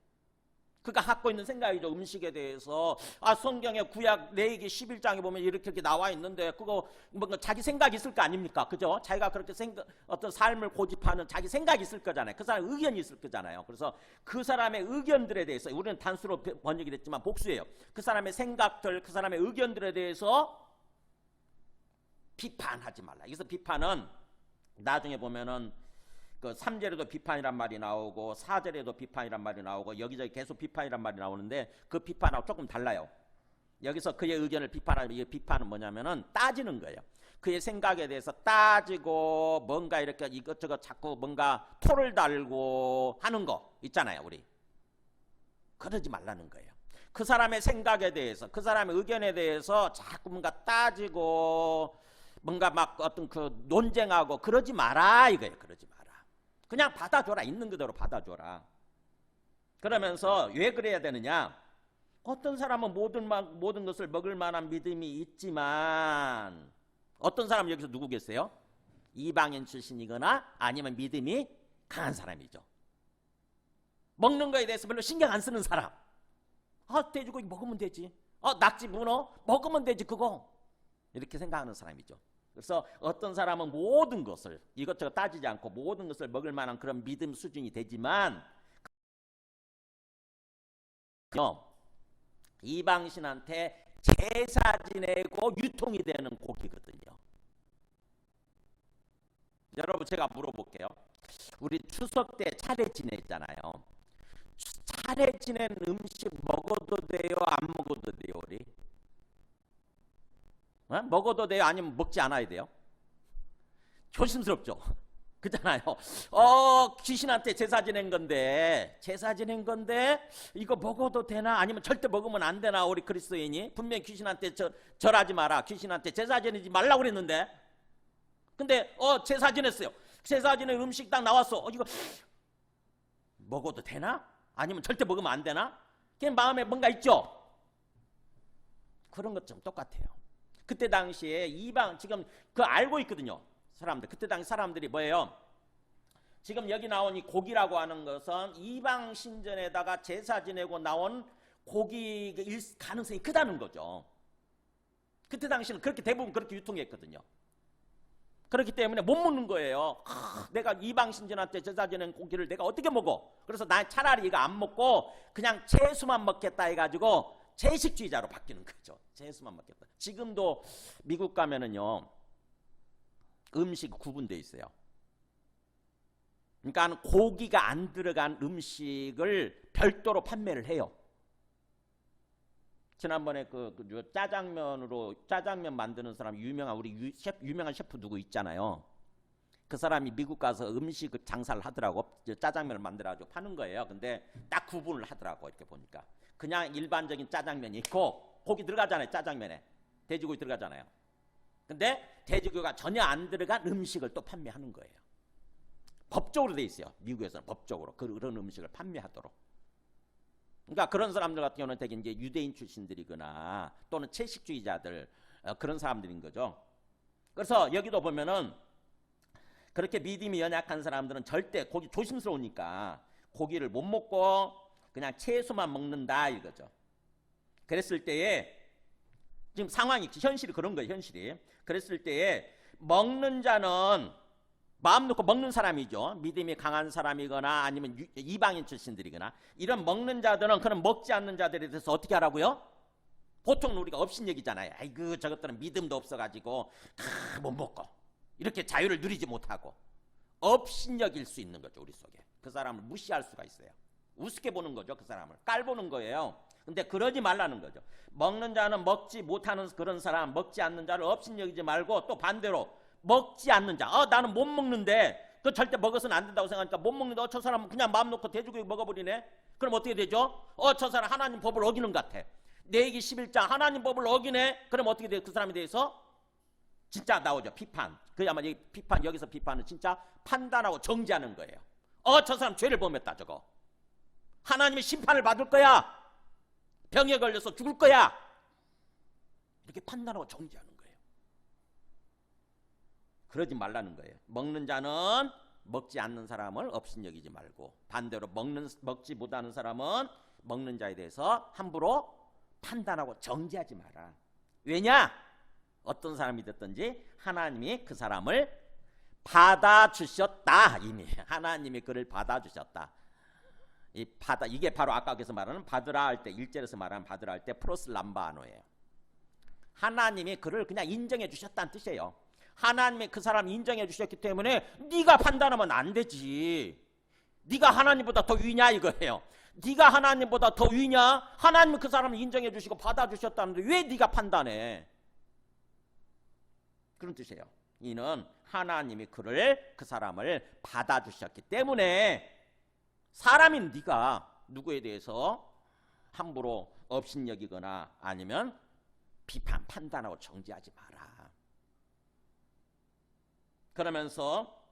그가 갖고 있는 생각이죠. 음식에 대해서. 성경의 구약 레위기 11장에 보면 이렇게 나와 있는데 그거 뭔가 자기 생각이 있을 거 아닙니까? 그죠? 자기가 그렇게 어떤 삶을 고집하는 자기 생각이 있을 거잖아요. 그 사람의 의견이 있을 거잖아요. 그래서 그 사람의 의견들에 대해서 우리는 단수로 번역이 됐지만 복수예요. 그 사람의 생각들, 그 사람의 의견들에 대해서 비판하지 말라. 여기서 비판은 나중에 보면은 그 3절에도 비판이란 말이 나오고 4절에도 비판이란 말이 나오고 여기저기 계속 비판이란 말이 나오는데 그 비판하고 조금 달라요. 여기서 그의 의견을 비판하는 이 비판은 뭐냐면은 따지는 거예요. 그의 생각에 대해서 따지고 뭔가 이렇게 이것저것 자꾸 뭔가 토를 달고 하는 거 있잖아요, 우리. 그러지 말라는 거예요. 그 사람의 생각에 대해서, 그 사람의 의견에 대해서 자꾸 뭔가 따지고 뭔가 막 어떤 그 논쟁하고 그러지 마라 이거예요. 그러지 마라. 그냥 받아줘라. 있는 그대로 받아줘라. 그러면서 왜 그래야 되느냐? 어떤 사람은 모든 것을 먹을 만한 믿음이 있지만 어떤 사람 여기서 누구 계세요? 이방인 출신이거나 아니면 믿음이 강한 사람이죠. 먹는 거에 대해서 별로 신경 안 쓰는 사람. 돼지고기 먹으면 되지. 낙지 문어 먹으면 되지 그거. 이렇게 생각하는 사람이죠. 그래서 어떤 사람은 모든 것을 이것저것 따지지 않고 모든 것을 먹을 만한 그런 믿음 수준이 되지만 이방신한테 제사 지내고 유통이 되는 고기거든요. 여러분 제가 물어볼게요. 우리 추석 때 차례 지내잖아요. 차례 지낸 음식 먹어도 돼요? 안 먹어도 돼요? 우리? 먹어도 돼요? 아니면 먹지 않아야 돼요? 조심스럽죠? 그잖아요. 귀신한테 제사 지낸 건데 이거 먹어도 되나? 아니면 절대 먹으면 안 되나? 우리 그리스도인이 분명히 귀신한테 절하지 마라. 귀신한테 제사 지내지 말라고 그랬는데 근데 제사 지냈어요. 제사 지낸 음식 딱 나왔어. 이거 먹어도 되나? 아니면 절대 먹으면 안 되나? 그냥 마음에 뭔가 있죠? 그런 것처럼 똑같아요. 그때 당시에 지금 그거 알고 있거든요. 사람들. 그때 당시 사람들이 뭐예요? 지금 여기 나온 이 고기라고 하는 것은 이방 신전에다가 제사 지내고 나온 고기일 가능성이 크다는 거죠. 그때 당시는 그렇게 대부분 그렇게 유통했거든요. 그렇기 때문에 못 먹는 거예요. 내가 이방 신전한테 제사 지낸 고기를 내가 어떻게 먹어? 그래서 난 차라리 이거 안 먹고 그냥 채수만 먹겠다 해가지고 채식주의자로 바뀌는 거죠. 채수만 먹겠다. 지금도 미국 가면은요 음식 구분되어 있어요. 그러니까 고기가 안 들어간 음식을 별도로 판매를 해요. 지난번에 짜장면 만드는 사람 유명한 셰프 누구 있잖아요. 그 사람이 미국 가서 음식 장사를 하더라고. 짜장면을 만들어가지고 파는 거예요. 근데 딱 구분을 하더라고. 이렇게 보니까 그냥 일반적인 짜장면이 있고 고기 들어가잖아요. 짜장면에 돼지고기 들어가잖아요. 근데 돼지고기가 전혀 안 들어간 음식을 또 판매하는 거예요. 법적으로 돼 있어요. 미국에서는 법적으로 그런 음식을 판매하도록. 그러니까 그런 사람들 같은 경우는 되게 이제 유대인 출신들이거나 또는 채식주의자들 그런 사람들인 거죠. 그래서 여기도 보면은 그렇게 믿음이 연약한 사람들은 절대 고기 조심스러우니까 고기를 못 먹고 그냥 채소만 먹는다 이거죠. 그랬을 때에 지금 상황이 현실이 그런 거예요. 현실이. 그랬을 때에 먹는 자는 마음 놓고 먹는 사람이죠. 믿음이 강한 사람이거나 아니면 이방인 출신들이거나 이런 먹는 자들은 그런 먹지 않는 자들에 대해서 어떻게 하라고요? 보통 우리가 업신여기잖아요. 아이고 저것들은 믿음도 없어가지고 못 먹고 이렇게 자유를 누리지 못하고 업신여길 수 있는 거죠. 우리 속에. 그 사람을 무시할 수가 있어요. 우습게 보는 거죠. 그 사람을 깔보는 거예요. 근데 그러지 말라는 거죠. 먹는 자는 먹지 못하는 그런 사람, 먹지 않는 자를 업신여기지 말고 또 반대로 먹지 않는 자. 나는 못 먹는데 그 절대 먹어서는 안 된다고 생각하니까 못 먹는데 저 사람은 그냥 마음 놓고 돼지고기 먹어버리네. 그럼 어떻게 되죠? 저 사람 하나님 법을 어기는 것 같아. 내기 11장 하나님 법을 어기네. 그럼 어떻게 돼요? 그 사람에 대해서 진짜 나오죠. 비판. 그야말로 이 비판, 여기서 비판은 진짜 판단하고 정지하는 거예요. 저 사람 죄를 범했다 저거. 하나님의 심판을 받을 거야. 병에 걸려서 죽을 거야. 이렇게 판단하고 정지하는 거예요. 그러지 말라는 거예요. 먹는 자는 먹지 않는 사람을 업신여기지 말고 반대로 먹지 못하는 사람은 먹는 자에 대해서 함부로 판단하고 정지하지 마라. 왜냐? 어떤 사람이 됐든지 하나님이 그 사람을 받아주셨다. 이미 하나님이 그를 받아주셨다. 이게 바로 아까 여기서 말하는 받으라 할 때 1절에서 말하는 받으라 할 때 플러스 람바노예요. 하나님이 그를 그냥 인정해 주셨다는 뜻이에요. 하나님이 그 사람 인정해 주셨기 때문에 네가 판단하면 안 되지. 네가 하나님보다 더 위냐 이거예요. 네가 하나님보다 더 위냐? 하나님이 그 사람을 인정해 주시고 받아주셨다는데 왜 네가 판단해? 그런 뜻이에요. 이는 하나님이 그 사람을 받아주셨기 때문에 사람인 네가 누구에 대해서 함부로 업신여기거나 아니면 비판, 판단하고 정지하지 마라. 그러면서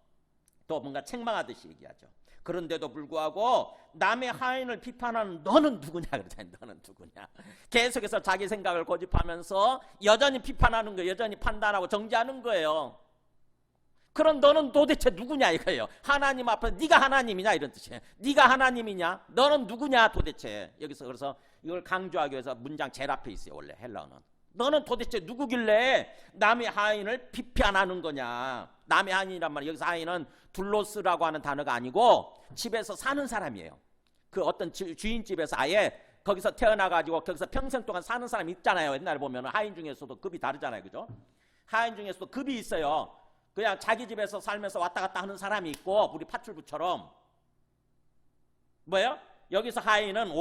또 뭔가 책망하듯이 얘기하죠. 그런데도 불구하고 남의 하인을 비판하는 너는 누구냐 그러잖아요. 너는 누구냐. 계속해서 자기 생각을 고집하면서 여전히 비판하는 거예요. 여전히 판단하고 정지하는 거예요. 그럼 너는 도대체 누구냐 이거예요. 하나님 앞에 네가 하나님이냐 이런 뜻이에요. 네가 하나님이냐? 너는 누구냐 도대체. 여기서 그래서 이걸 강조하기 위해서 문장 제일 앞에 있어요. 원래 헬라어는. 너는 도대체 누구길래 남의 하인을 비판하는 거냐. 남의 하인이란 말이에요. 여기서 하인은 둘로스라고 하는 단어가 아니고 집에서 사는 사람이에요. 그 어떤 주인집에서 아예 거기서 태어나가지고 거기서 평생 동안 사는 사람 있잖아요. 옛날에 보면 하인 중에서도 급이 다르잖아요. 그죠? 하인 중에서도 급이 있어요. 그냥 자기 집에서 살면서 왔다 갔다 하는 사람이 있고 우리 파출부처럼 뭐예요? 여기서 하인은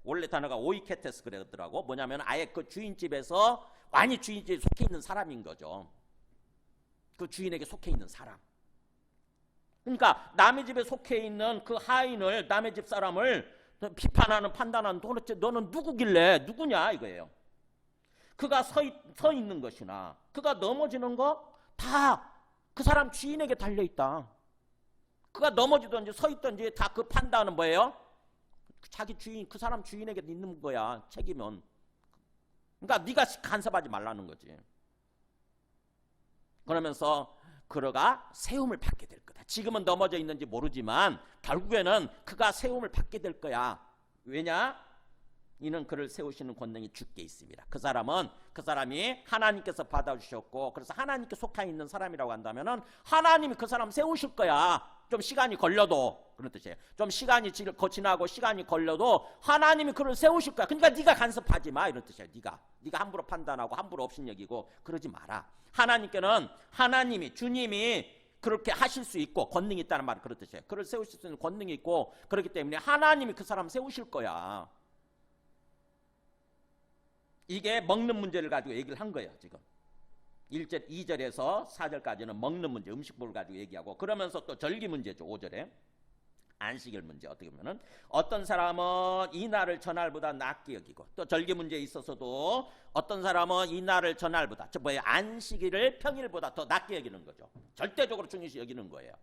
원래 단어가 오이케테스 그랬더라고. 뭐냐면 아예 그 주인집에서 완전히 주인집에 속해 있는 사람인 거죠. 그 주인에게 속해 있는 사람. 그러니까 남의 집에 속해 있는 그 하인을 남의 집 사람을 비판하는 판단하는 도대체 너는 누구길래 누구냐 이거예요. 그가 서 있는 것이나 그가 넘어지는 거 다 그 사람 주인에게 달려있다. 그가 넘어지든지 서 있든지 다 그 판단은 뭐예요? 자기 주인, 그 사람 주인에게 있는 거야. 책임은. 그러니까 네가 간섭하지 말라는 거지. 그러면서 그가 세움을 받게 될 거다. 지금은 넘어져 있는지 모르지만 결국에는 그가 세움을 받게 될 거야. 왜냐? 이는 그를 세우시는 권능이 주께 있습니다. 그 사람이 하나님께서 받아주셨고 그래서 하나님께 속해 있는 사람이라고 한다면은 하나님이 그 사람 세우실 거야. 좀 시간이 걸려도 그런 뜻이에요. 좀 시간이 지나고 시간이 걸려도 하나님이 그를 세우실 거야. 그러니까 네가 간섭하지 마 이런 뜻이에요. 네가 함부로 판단하고 함부로 업신여기고 그러지 마라. 하나님께는 하나님이 주님이 그렇게 하실 수 있고 권능이 있다는 말은 그런 뜻이에요. 그를 세우실 수 있는 권능이 있고 그렇기 때문에 하나님이 그 사람 세우실 거야. 이게 먹는 문제를 가지고 얘기를 한 거예요. 지금 1절, 2절에서 4절까지는 먹는 문제, 음식법을 가지고 얘기하고 그러면서 또 절기 문제죠. 5절에 안식일 문제. 어떻게 보면은 어떤 사람은 이 날을 전날보다 낫게 여기고 또 절기 문제에 있어서도 어떤 사람은 이 날을 전날보다 안식일을 평일보다 더 낫게 여기는 거죠. 절대적으로 중요시 여기는 거예요.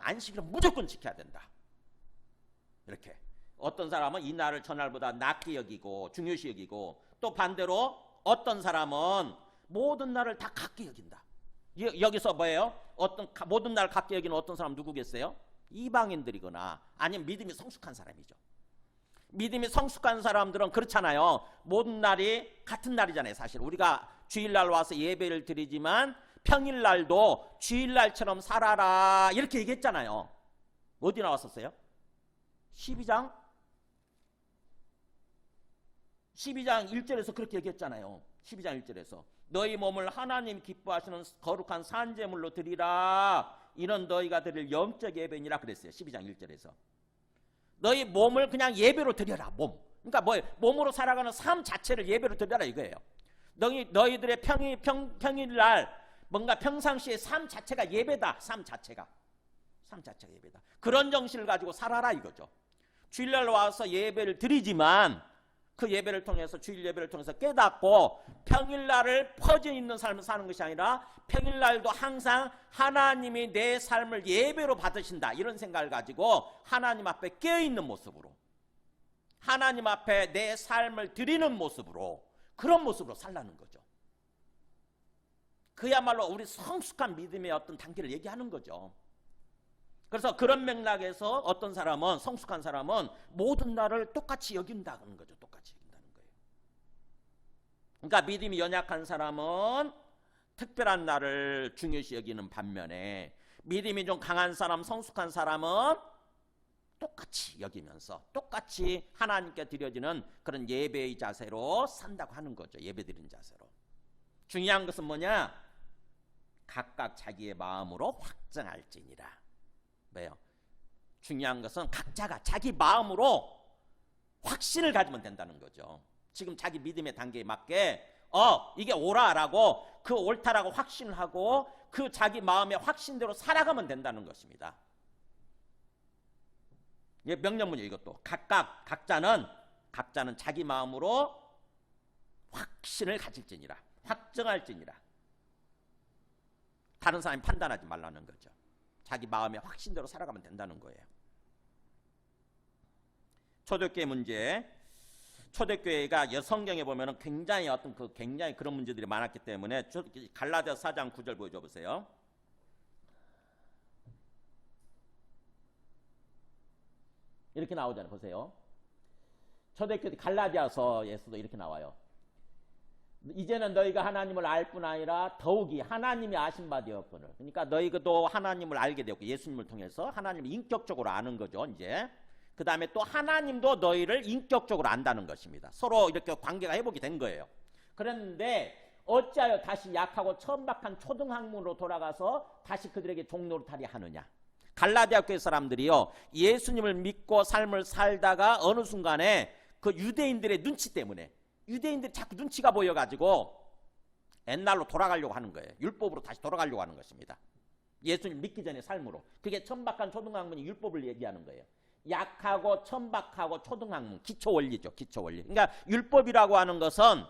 안식일은 무조건 지켜야 된다. 이렇게 어떤 사람은 이 날을 전날보다 낫게 여기고 중요시 여기고 또 반대로 어떤 사람은 모든 날을 다 같게 여긴다. 여기서 뭐예요? 모든 날 갖게 여기는 어떤 사람 누구겠어요? 이방인들이거나 아니면 믿음이 성숙한 사람이죠. 믿음이 성숙한 사람들은 그렇잖아요. 모든 날이 같은 날이잖아요. 사실 우리가 주일날 와서 예배를 드리지만 평일날도 주일날처럼 살아라 이렇게 얘기했잖아요. 어디 나왔었어요? 12장 1절에서 그렇게 얘기했잖아요. 12장 1절에서 너희 몸을 하나님 기뻐하시는 거룩한 산제물로 드리라. 이는 너희가 드릴 영적 예배니라 그랬어요. 12장 1절에서 너희 몸을 그냥 예배로 드려라. 몸. 그러니까 뭐예요? 몸으로 살아가는 삶 자체를 예배로 드려라 이거예요. 너희들의 평일날 뭔가 평상시의 삶 자체가 예배다. 삶 자체가 예배다. 그런 정신을 가지고 살아라 이거죠. 주일날 와서 예배를 드리지만 그 예배를 통해서 주일 예배를 통해서 깨닫고 평일날을 퍼져 있는 삶을 사는 것이 아니라 평일날도 항상 하나님이 내 삶을 예배로 받으신다 이런 생각을 가지고 하나님 앞에 깨어있는 모습으로 하나님 앞에 내 삶을 드리는 모습으로 그런 모습으로 살라는 거죠. 그야말로 우리 성숙한 믿음의 어떤 단계를 얘기하는 거죠. 그래서 그런 맥락에서 어떤 사람은 성숙한 사람은 모든 날을 똑같이 여긴다는 거죠. 똑같이 여긴다는 거예요. 그러니까 믿음이 연약한 사람은 특별한 날을 중요시 여기는 반면에 믿음이 좀 강한 사람, 성숙한 사람은 똑같이 여기면서 똑같이 하나님께 드려지는 그런 예배의 자세로 산다고 하는 거죠. 예배드리는 자세로. 중요한 것은 뭐냐? 각각 자기의 마음으로 확정할지니라. 왜요? 중요한 것은 각자가 자기 마음으로 확신을 가지면 된다는 거죠. 지금 자기 믿음의 단계에 맞게 이게 옳아라고 그 옳다라고 확신을 하고 그 자기 마음의 확신대로 살아가면 된다는 것입니다. 이게 명령문이에요. 이것도 각자는 자기 마음으로 확신을 가질지니라. 확정할지니라. 다른 사람이 판단하지 말라는 거죠. 자기 마음의 확신대로 살아가면 된다는 거예요. 초대교회 문제. 초대교회가 성경에 보면은 굉장히 굉장히 그런 문제들이 많았기 때문에 갈라디아서 4장 9절 보여줘 보세요. 이렇게 나오잖아요. 보세요. 초대교회 갈라디아서에서도 이렇게 나와요. 이제는 너희가 하나님을 알 뿐 아니라 더욱이 하나님이 아신 바 되었거늘. 그러니까 너희도 하나님을 알게 되었고 예수님을 통해서 하나님을 인격적으로 아는 거죠. 이제 그 다음에 또 하나님도 너희를 인격적으로 안다는 것입니다. 서로 이렇게 관계가 회복이 된 거예요. 그랬는데 어찌하여 다시 약하고 천박한 초등학문으로 돌아가서 다시 그들에게 종노릇하려 하느냐. 갈라디아 교회 사람들이요, 예수님을 믿고 삶을 살다가 어느 순간에 그 유대인들의 눈치 때문에 유대인들이 자꾸 눈치가 보여가지고 옛날로 돌아가려고 하는 거예요. 율법으로 다시 돌아가려고 하는 것입니다. 예수님 믿기 전의 삶으로. 그게 천박한 초등학문이 율법을 얘기하는 거예요. 약하고 천박하고 초등학문, 기초 원리죠. 기초 원리. 그러니까 율법이라고 하는 것은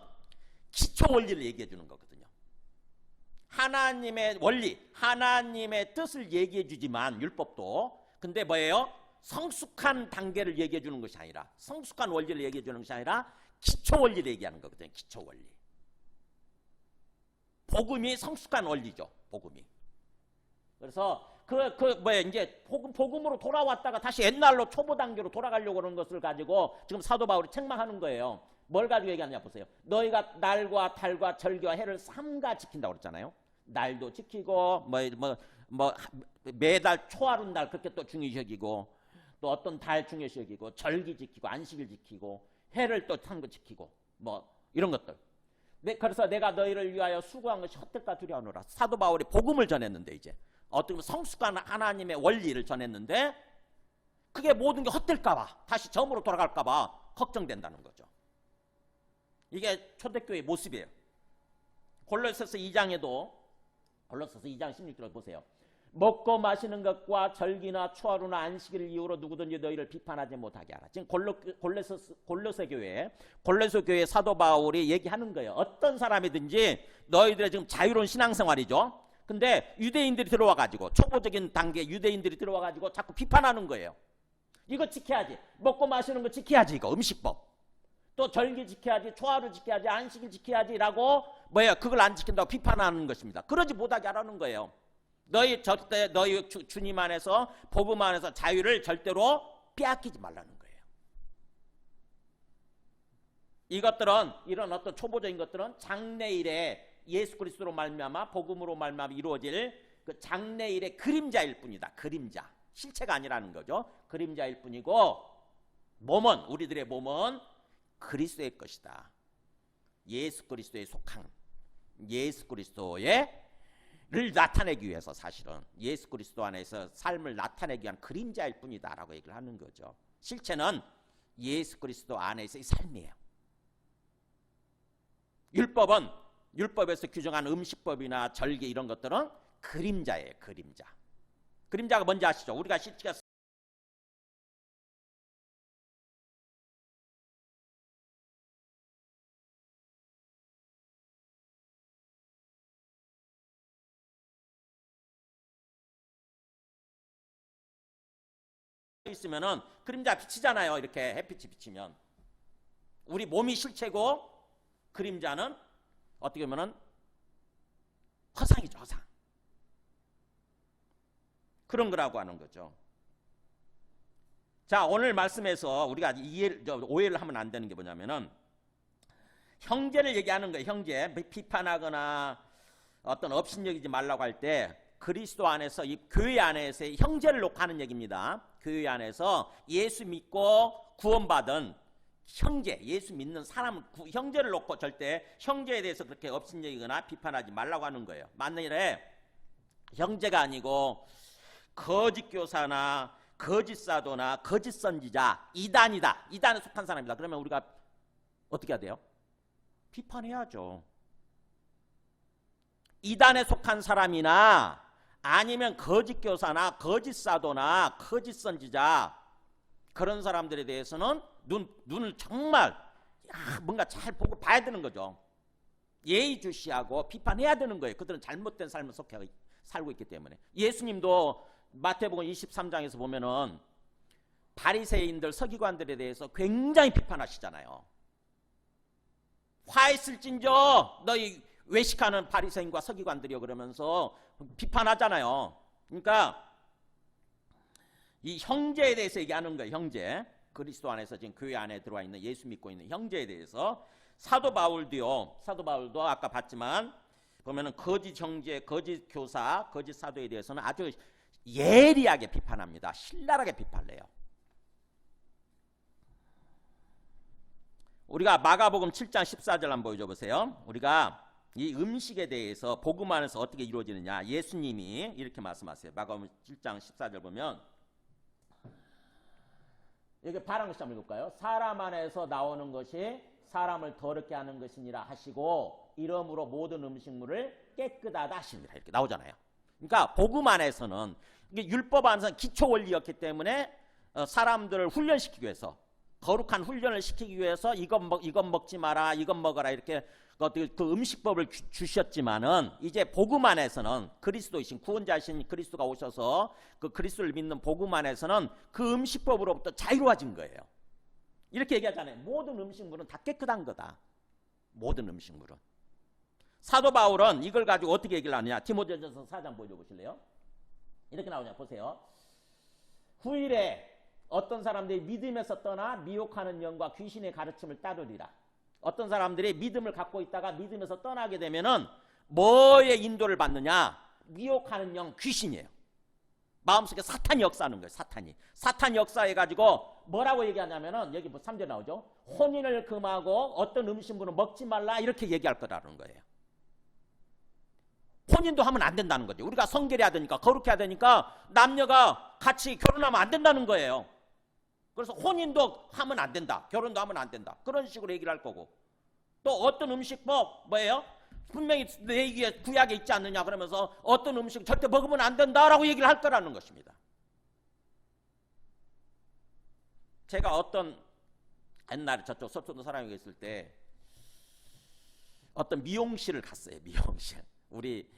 기초 원리를 얘기해 주는 거거든요. 하나님의 원리, 하나님의 뜻을 얘기해 주지만 율법도 근데 뭐예요? 성숙한 단계를 얘기해 주는 것이 아니라 성숙한 원리를 얘기해 주는 것이 아니라 기초 원리를 얘기하는 거거든요. 기초 원리. 복음이 성숙한 원리죠. 복음이. 그래서 이제 복음으로 돌아왔다가 다시 옛날로 초보 단계로 돌아가려고 하는 것을 가지고 지금 사도 바울이 책망하는 거예요. 뭘 가지고 얘기하느냐 보세요. 너희가 날과 달과 절기와 해를 삼가 지킨다고 그랬잖아요. 날도 지키고 매달 초하룻 날 그렇게 또 중요시 여기고 또 어떤 달 중요시 여기고 절기 지키고 안식일 지키고 해를 또 탄 거 지키고 이런 것들. 그래서 내가 너희를 위하여 수고한 것이 헛될까 두려워하노라. 사도 바울이 복음을 전했는데 이제 어떻게 보면 성숙한 하나님의 원리를 전했는데 그게 모든 게 헛될까 봐 다시 점으로 돌아갈까 봐 걱정된다는 거죠. 이게 초대교회의 모습이에요. 골로새서 2장에도 골로새서 2장 16절 보세요. 먹고 마시는 것과 절기나 초하루나 안식일을 이유로 누구든지 너희를 비판하지 못하게 하라. 지금 골로새 교회 사도 바울이 얘기하는 거예요. 어떤 사람이든지 너희들의 지금 자유로운 신앙생활이죠. 근데 유대인들이 들어와가지고 초보적인 단계 유대인들이 들어와가지고 자꾸 비판하는 거예요. 이거 지켜야지. 먹고 마시는 거 지켜야지. 이거 음식법. 또 절기 지켜야지, 초하루 지켜야지, 안식일 지켜야지라고 그걸 안 지킨다고 비판하는 것입니다. 그러지 못하게 하라는 거예요. 너희 절대 너희 주님 안에서 복음 안에서 자유를 절대로 빼앗기지 말라는 거예요. 이것들은 이런 어떤 초보적인 것들은 장래일에 예수 그리스도로 말미암아 복음으로 말미암아 이루어질 그 장래일의 그림자일 뿐이다. 그림자, 실체가 아니라는 거죠. 그림자일 뿐이고 우리들의 몸은 그리스도의 것이다. 예수 그리스도에 속한 예수 그리스도를 나타내기 위해서 사실은 예수 그리스도 안에서 삶을 나타내기 위한 그림자일 뿐이다라고 얘기를 하는 거죠. 실체는 예수 그리스도 안에서의 삶이에요. 율법에서 규정한 음식법이나 절개 이런 것들은 그림자예요. 그림자가 뭔지 아시죠? 우리가 실체가 있으면은 그림자 비치잖아요. 이렇게 햇빛이 비치면 우리 몸이 실체고 그림자는 어떻게 보면은 허상이죠. 허상. 그런 거라고 하는 거죠. 자, 오늘 말씀에서 우리가 오해를 하면 안 되는 게 뭐냐면은 형제를 얘기하는 거예요. 형제. 비판하거나 어떤 업신여기지 말라고 할 때 그리스도 안에서 이 교회 안에서 형제를 놓고 하는 얘기입니다. 교회 안에서 예수 믿고 구원받은 형제, 예수 믿는 사람, 형제를 놓고 절대 형제에 대해서 그렇게 업신여기거나 비판하지 말라고 하는 거예요. 만일에 형제가 아니고 거짓 교사나 거짓 사도나 거짓 선지자, 이단이다. 이단에 속한 사람이다. 그러면 우리가 어떻게 해야 돼요? 비판해야죠. 이단에 속한 사람이나 아니면 거짓 교사나 거짓 사도나 거짓 선지자 그런 사람들에 대해서는 눈을 정말 뭔가 잘 보고 봐야 되는 거죠. 예의주시하고 비판해야 되는 거예요. 그들은 잘못된 삶을 속해 살고 있기 때문에. 예수님도 마태복음 23장에서 보면은 바리새인들 서기관들에 대해서 굉장히 비판하시잖아요. 화했을진저 너희 외식하는 바리새인과 서기관들이요 그러면서 비판하잖아요. 그러니까 이 형제에 대해서 얘기하는 거예요. 형제. 그리스도 안에서 지금 교회 안에 들어와 있는 예수 믿고 있는 형제에 대해서 사도 바울도 아까 봤지만 보면은 거짓 형제, 거짓 교사, 거짓 사도에 대해서는 아주 예리하게 비판합니다. 신랄하게 비판해요. 우리가 마가복음 7장 14절 한번 보여줘 보세요. 우리가 이 음식에 대해서 복음 안에서 어떻게 이루어지느냐 예수님이 이렇게 말씀하세요. 마가복음 7장 14절 보면 여기 파란 글씨 한번 읽을까요? 사람 안에서 나오는 것이 사람을 더럽게 하는 것이니라 하시고 이러므로 모든 음식물을 깨끗하다 하십니다. 이렇게 나오잖아요. 그러니까 복음 안에서는 이게 율법 안에서는 기초 원리였기 때문에 사람들을 훈련시키기 위해서 거룩한 훈련을 시키기 위해서 이건 먹지 마라, 이건 먹어라 이렇게 그 음식법을 주셨지만은 이제 복음 안에서는 그리스도이신 구원자이신 그리스도가 오셔서 그 그리스도를 믿는 복음 안에서는 그 음식법으로부터 자유로워진 거예요. 이렇게 얘기하잖아요. 모든 음식물은 다 깨끗한 거다. 모든 음식물은. 사도 바울은 이걸 가지고 어떻게 얘기를 하느냐. 디모데전서 4장 보여주실래요? 이렇게 나오냐 보세요. 후일에 어떤 사람들이 믿음에서 떠나 미혹하는 영과 귀신의 가르침을 따르리라. 어떤 사람들이 믿음을 갖고 있다가 믿음에서 떠나게 되면은 뭐의 인도를 받느냐? 미혹하는 영, 귀신이에요. 마음속에 사탄이 역사하는 거예요. 사탄이 역사해가지고 뭐라고 얘기하냐면은 여기 뭐 3절 나오죠. 혼인을 금하고 어떤 음식물은 먹지 말라 이렇게 얘기할 거라는 거예요. 혼인도 하면 안 된다는 거죠. 우리가 성결해야 되니까 거룩해야 되니까 남녀가 같이 결혼하면 안 된다는 거예요. 그래서 혼인도 하면 안 된다. 결혼도 하면 안 된다. 그런 식으로 얘기를 할 거고. 또 어떤 음식법 뭐예요? 분명히 내 구약에 있지 않느냐 그러면서 어떤 음식 절대 먹으면 안 된다라고 얘기를 할 거라는 것입니다. 제가 어떤 옛날에 저쪽 서초도 사람이 있을 때 어떤 미용실을 갔어요. 미용실. 우리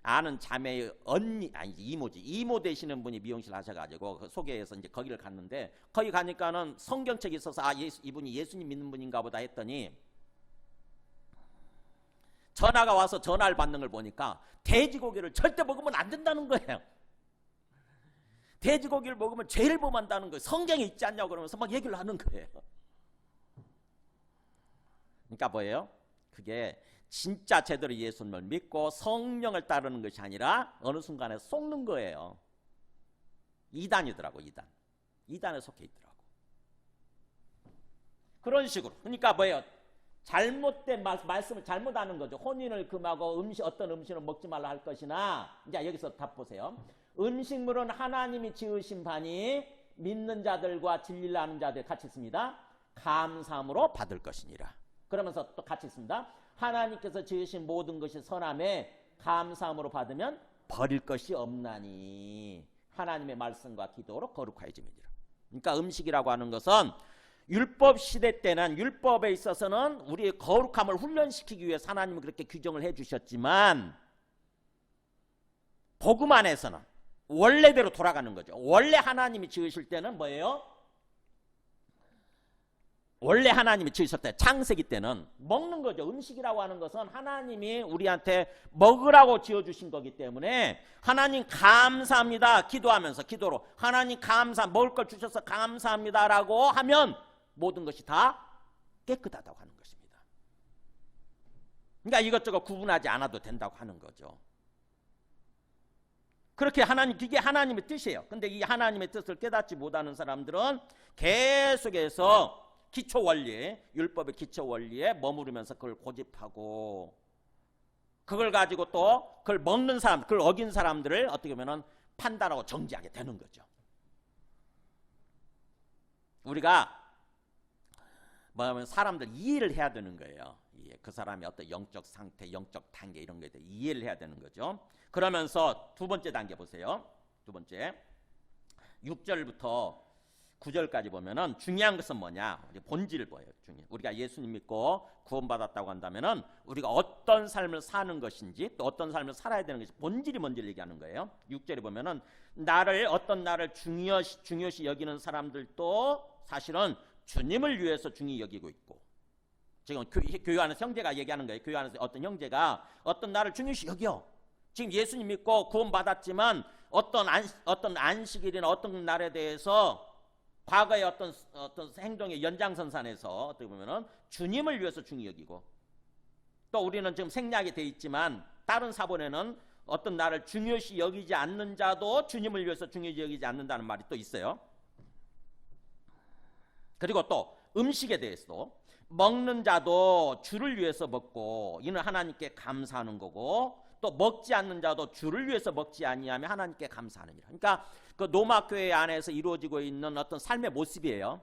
아는 자매의 언니, 아니 이모지, 이모 되시는 분이 미용실 하셔가지고 그 소개해서 이제 거기를 갔는데, 거기 가니까는 성경책이 있어서 이분이 예수님 믿는 분인가 보다 했더니 전화가 와서 전화를 받는 걸 보니까 돼지고기를 절대 먹으면 안 된다는 거예요. 돼지고기를 먹으면 죄를 범한다는 거예요. 성경에 있지 않냐고 그러면서 막 얘기를 하는 거예요. 그러니까 뭐예요? 그게 진짜 제대로 예수님을 믿고 성령을 따르는 것이 아니라 어느 순간에 속는 거예요. 이단이더라고, 이단. 이단에 속해 있더라고. 그런 식으로. 그러니까 뭐예요? 잘못된 말씀을 잘못하는 거죠. 혼인을 금하고 어떤 음식을 먹지 말라 할 것이나, 이제 여기서 답 보세요. 음식물은 하나님이 지으신 바니 믿는 자들과 진리를 아는 자들 같이 있습니다. 감사함으로 받을 것이니라. 그러면서 또 같이 있습니다. 하나님께서 지으신 모든 것이 선함에 감사함으로 받으면 버릴 것이 없나니 하나님의 말씀과 기도로 거룩하여짐이니라. 그러니까 음식이라고 하는 것은 율법 시대 때는, 율법에 있어서는 우리의 거룩함을 훈련시키기 위해서 하나님은 그렇게 규정을 해주셨지만, 복음 안에서는 원래대로 돌아가는 거죠. 원래 하나님이 지으실 때는 뭐예요? 원래 하나님이 지으실 때, 창세기 때는 먹는 거죠. 음식이라고 하는 것은 하나님이 우리한테 먹으라고 지어주신 거기 때문에 하나님 감사합니다 기도하면서, 기도로 하나님 먹을 걸 주셔서 감사합니다라고 하면 모든 것이 다 깨끗하다고 하는 것입니다. 그러니까 이것저것 구분하지 않아도 된다고 하는 거죠. 그렇게 이게 하나님의 뜻이에요. 근데 이 하나님의 뜻을 깨닫지 못하는 사람들은 계속해서 기초 원리, 율법의 기초 원리에 머무르면서 그걸 고집하고, 그걸 가지고 또 그걸 먹는 사람, 그걸 어긴 사람들을 어떻게 보면 판단하고 정지하게 되는 거죠. 우리가 뭐냐면 사람들 이해를 해야 되는 거예요. 그 사람의 어떤 영적 상태, 영적 단계 이런 거에 대해 이해를 해야 되는 거죠. 그러면서 두 번째 단계 보세요. 두 번째 6절부터 9절까지 보면은 중요한 것은 뭐냐? 본질을 보여요. 우리가 예수님 믿고 구원받았다고 한다면은 우리가 어떤 삶을 사는 것인지, 또 어떤 삶을 살아야 되는 것이 본질이 뭔지를 얘기하는 거예요. 6절에 보면은 어떤 나를 중요시 여기는 사람들도 사실은 주님을 위해서 중요히 여기고 있고, 지금 교회 안에서 형제가 얘기하는 거예요. 교회 안에서 어떤 형제가 어떤 나를 중요시 여겨. 지금 예수님 믿고 구원받았지만 어떤 안식일이나 어떤 날에 대해서 과거의 어떤 행동의 연장선상에서 어떻게 보면은 주님을 위해서 중요히 여기고, 또 우리는 지금 생략이 돼 있지만 다른 사본에는 어떤 나를 중요시 여기지 않는 자도 주님을 위해서 중요시 여기지 않는다는 말이 또 있어요. 그리고 또 음식에 대해서도 먹는 자도 주를 위해서 먹고 이는 하나님께 감사하는 거고, 또 먹지 않는 자도 주를 위해서 먹지 아니하며 하나님께 감사하느니라. 그러니까 그 로마 교회 안에서 이루어지고 있는 어떤 삶의 모습이에요.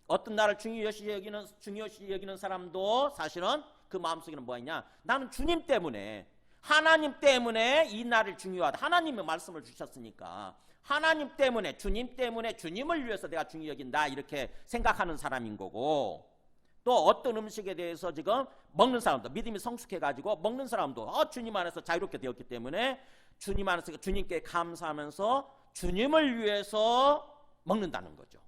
어떤 나를 중요시 여기는 사람도 사실은 그 마음속에는 뭐냐? 나는 주님 때문에, 하나님 때문에 이 날을 중요하다. 하나님의 말씀을 주셨으니까 하나님 때문에, 주님 때문에, 주님을 위해서 내가 중요히 여긴다, 이렇게 생각하는 사람인 거고, 또 어떤 음식에 대해서 지금 먹는 사람도, 믿음이 성숙해가지고 먹는 사람도 주님 안에서 자유롭게 되었기 때문에 주님 안에서 주님께 감사하면서 주님을 위해서 먹는다는 거죠.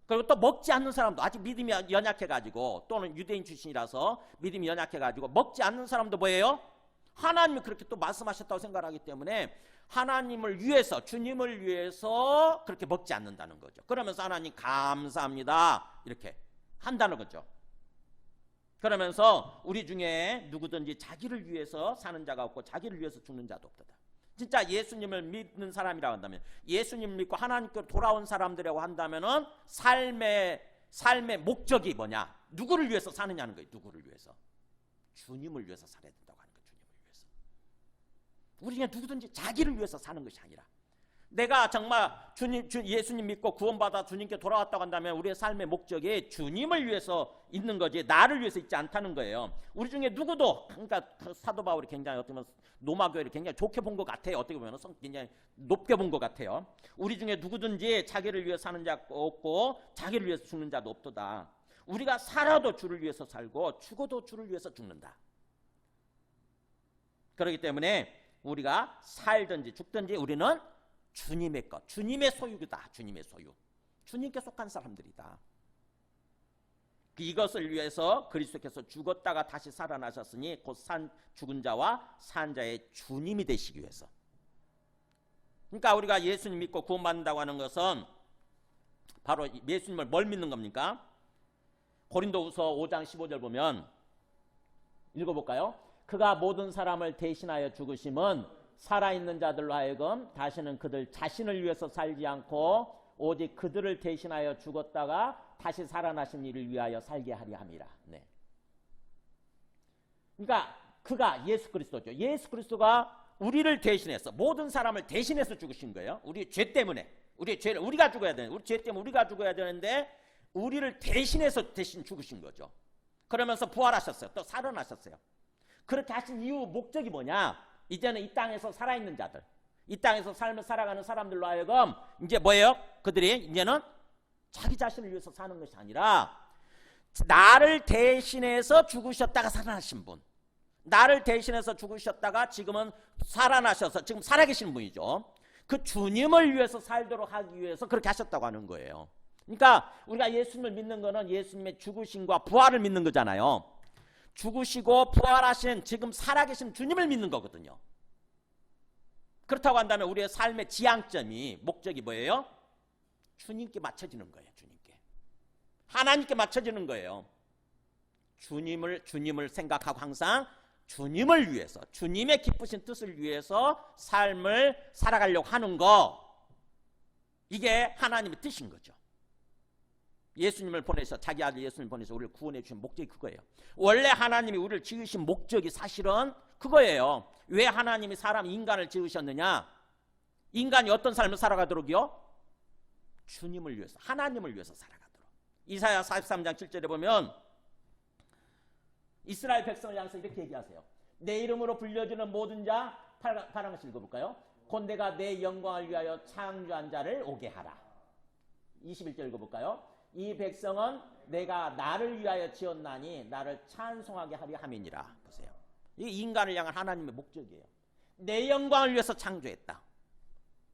그리고 또 먹지 않는 사람도, 아직 믿음이 연약해가지고, 또는 유대인 출신이라서 믿음이 연약해가지고 먹지 않는 사람도 뭐예요? 하나님이 그렇게 또 말씀하셨다고 생각하기 때문에 하나님을 위해서, 주님을 위해서 그렇게 먹지 않는다는 거죠. 그러면서 하나님 감사합니다 이렇게 한다는 거죠. 그러면서 우리 중에 누구든지 자기를 위해서 사는 자가 없고 자기를 위해서 죽는 자도 없다. 진짜 예수님을 믿는 사람이라고 한다면, 예수님 믿고 하나님께로 돌아온 사람들이라고 한다면은 삶의 목적이 뭐냐? 누구를 위해서 사느냐는 거예요. 누구를 위해서? 주님을 위해서 살아야 된다고 하는 거예요. 주님을 위해서. 우리 중에 누구든지 자기를 위해서 사는 것이 아니라, 내가 정말 예수님 믿고 구원받아 주님께 돌아왔다고 한다면 우리의 삶의 목적이 주님을 위해서 있는 거지 나를 위해서 있지 않다는 거예요. 우리 중에 누구도, 그러니까 사도 바울이 굉장히 어떻게 보면 로마 교회를 굉장히 좋게 본 것 같아요. 어떻게 보면 굉장히 높게 본 것 같아요. 우리 중에 누구든지 자기를 위해 사는 자가 없고 자기를 위해서 죽는 자도 없도다. 우리가 살아도 주를 위해서 살고 죽어도 주를 위해서 죽는다. 그렇기 때문에 우리가 살든지 죽든지 우리는 주님의 것, 주님의 소유다. 주님의 소유. 주님께 속한 사람들이다. 이것을 위해서 그리스도께서 죽었다가 다시 살아나셨으니 곧 죽은 자와 산 자의 주님이 되시기 위해서. 그러니까 우리가 예수님 믿고 구원받는다고 하는 것은 바로 예수님을 뭘 믿는 겁니까? 고린도후서 5장 15절 보면 읽어볼까요? 그가 모든 사람을 대신하여 죽으심은 살아있는 자들로 하여금 다시는 그들 자신을 위해서 살지 않고 오직 그들을 대신하여 죽었다가 다시 살아나신 이를 위하여 살게 하려 함이라. 네. 그러니까 그가 예수 그리스도죠. 예수 그리스도가 우리를 대신해서 모든 사람을 대신해서 죽으신 거예요. 우리 죄 때문에. 우리의 죄를 우리가 죽어야 되는, 우리 죄 때문에 우리가 죽어야 되는데 우리를 대신해서 대신 죽으신 거죠. 그러면서 부활하셨어요. 또 살아나셨어요. 그렇게 하신 이유 목적이 뭐냐? 이제는 이 땅에서 살아있는 자들, 이 땅에서 삶을 살아가는 사람들로 하여금 이제 뭐예요? 그들이 이제는 자기 자신을 위해서 사는 것이 아니라 나를 대신해서 죽으셨다가 살아나신 분, 나를 대신해서 죽으셨다가 지금은 살아나셔서 지금 살아계시는 분이죠. 그 주님을 위해서 살도록 하기 위해서 그렇게 하셨다고 하는 거예요. 그러니까 우리가 예수님을 믿는 거는 예수님의 죽으심과 부활을 믿는 거잖아요. 죽으시고 부활하신 지금 살아계신 주님을 믿는 거거든요. 그렇다고 한다면 우리의 삶의 지향점이 목적이 뭐예요? 주님께 맞춰지는 거예요. 주님께. 하나님께 맞춰지는 거예요. 주님을 생각하고 항상 주님을 위해서, 주님의 기쁘신 뜻을 위해서 삶을 살아가려고 하는 거, 이게 하나님의 뜻인 거죠. 예수님을 보내서, 자기 아들 예수님을 보내서 우리를 구원해 주신 목적이 그거예요. 원래 하나님이 우리를 지으신 목적이 사실은 그거예요. 왜 하나님이 인간을 지으셨느냐? 인간이 어떤 삶을 살아가도록요? 주님을 위해서, 하나님을 위해서 살아가도록. 이사야 43장 7절에 보면 이스라엘 백성을 향해서 이렇게 얘기하세요. 내 이름으로 불려주는 모든 자, 파란 것을 읽어볼까요? 곧 내가 내 영광을 위하여 창조한 자를 오게 하라. 21절 읽어볼까요? 이 백성은 내가 나를 위하여 지었나니 나를 찬송하게 하려 함이니라. 보세요. 이 인간을 향한 하나님의 목적이에요. 내 영광을 위해서 창조했다.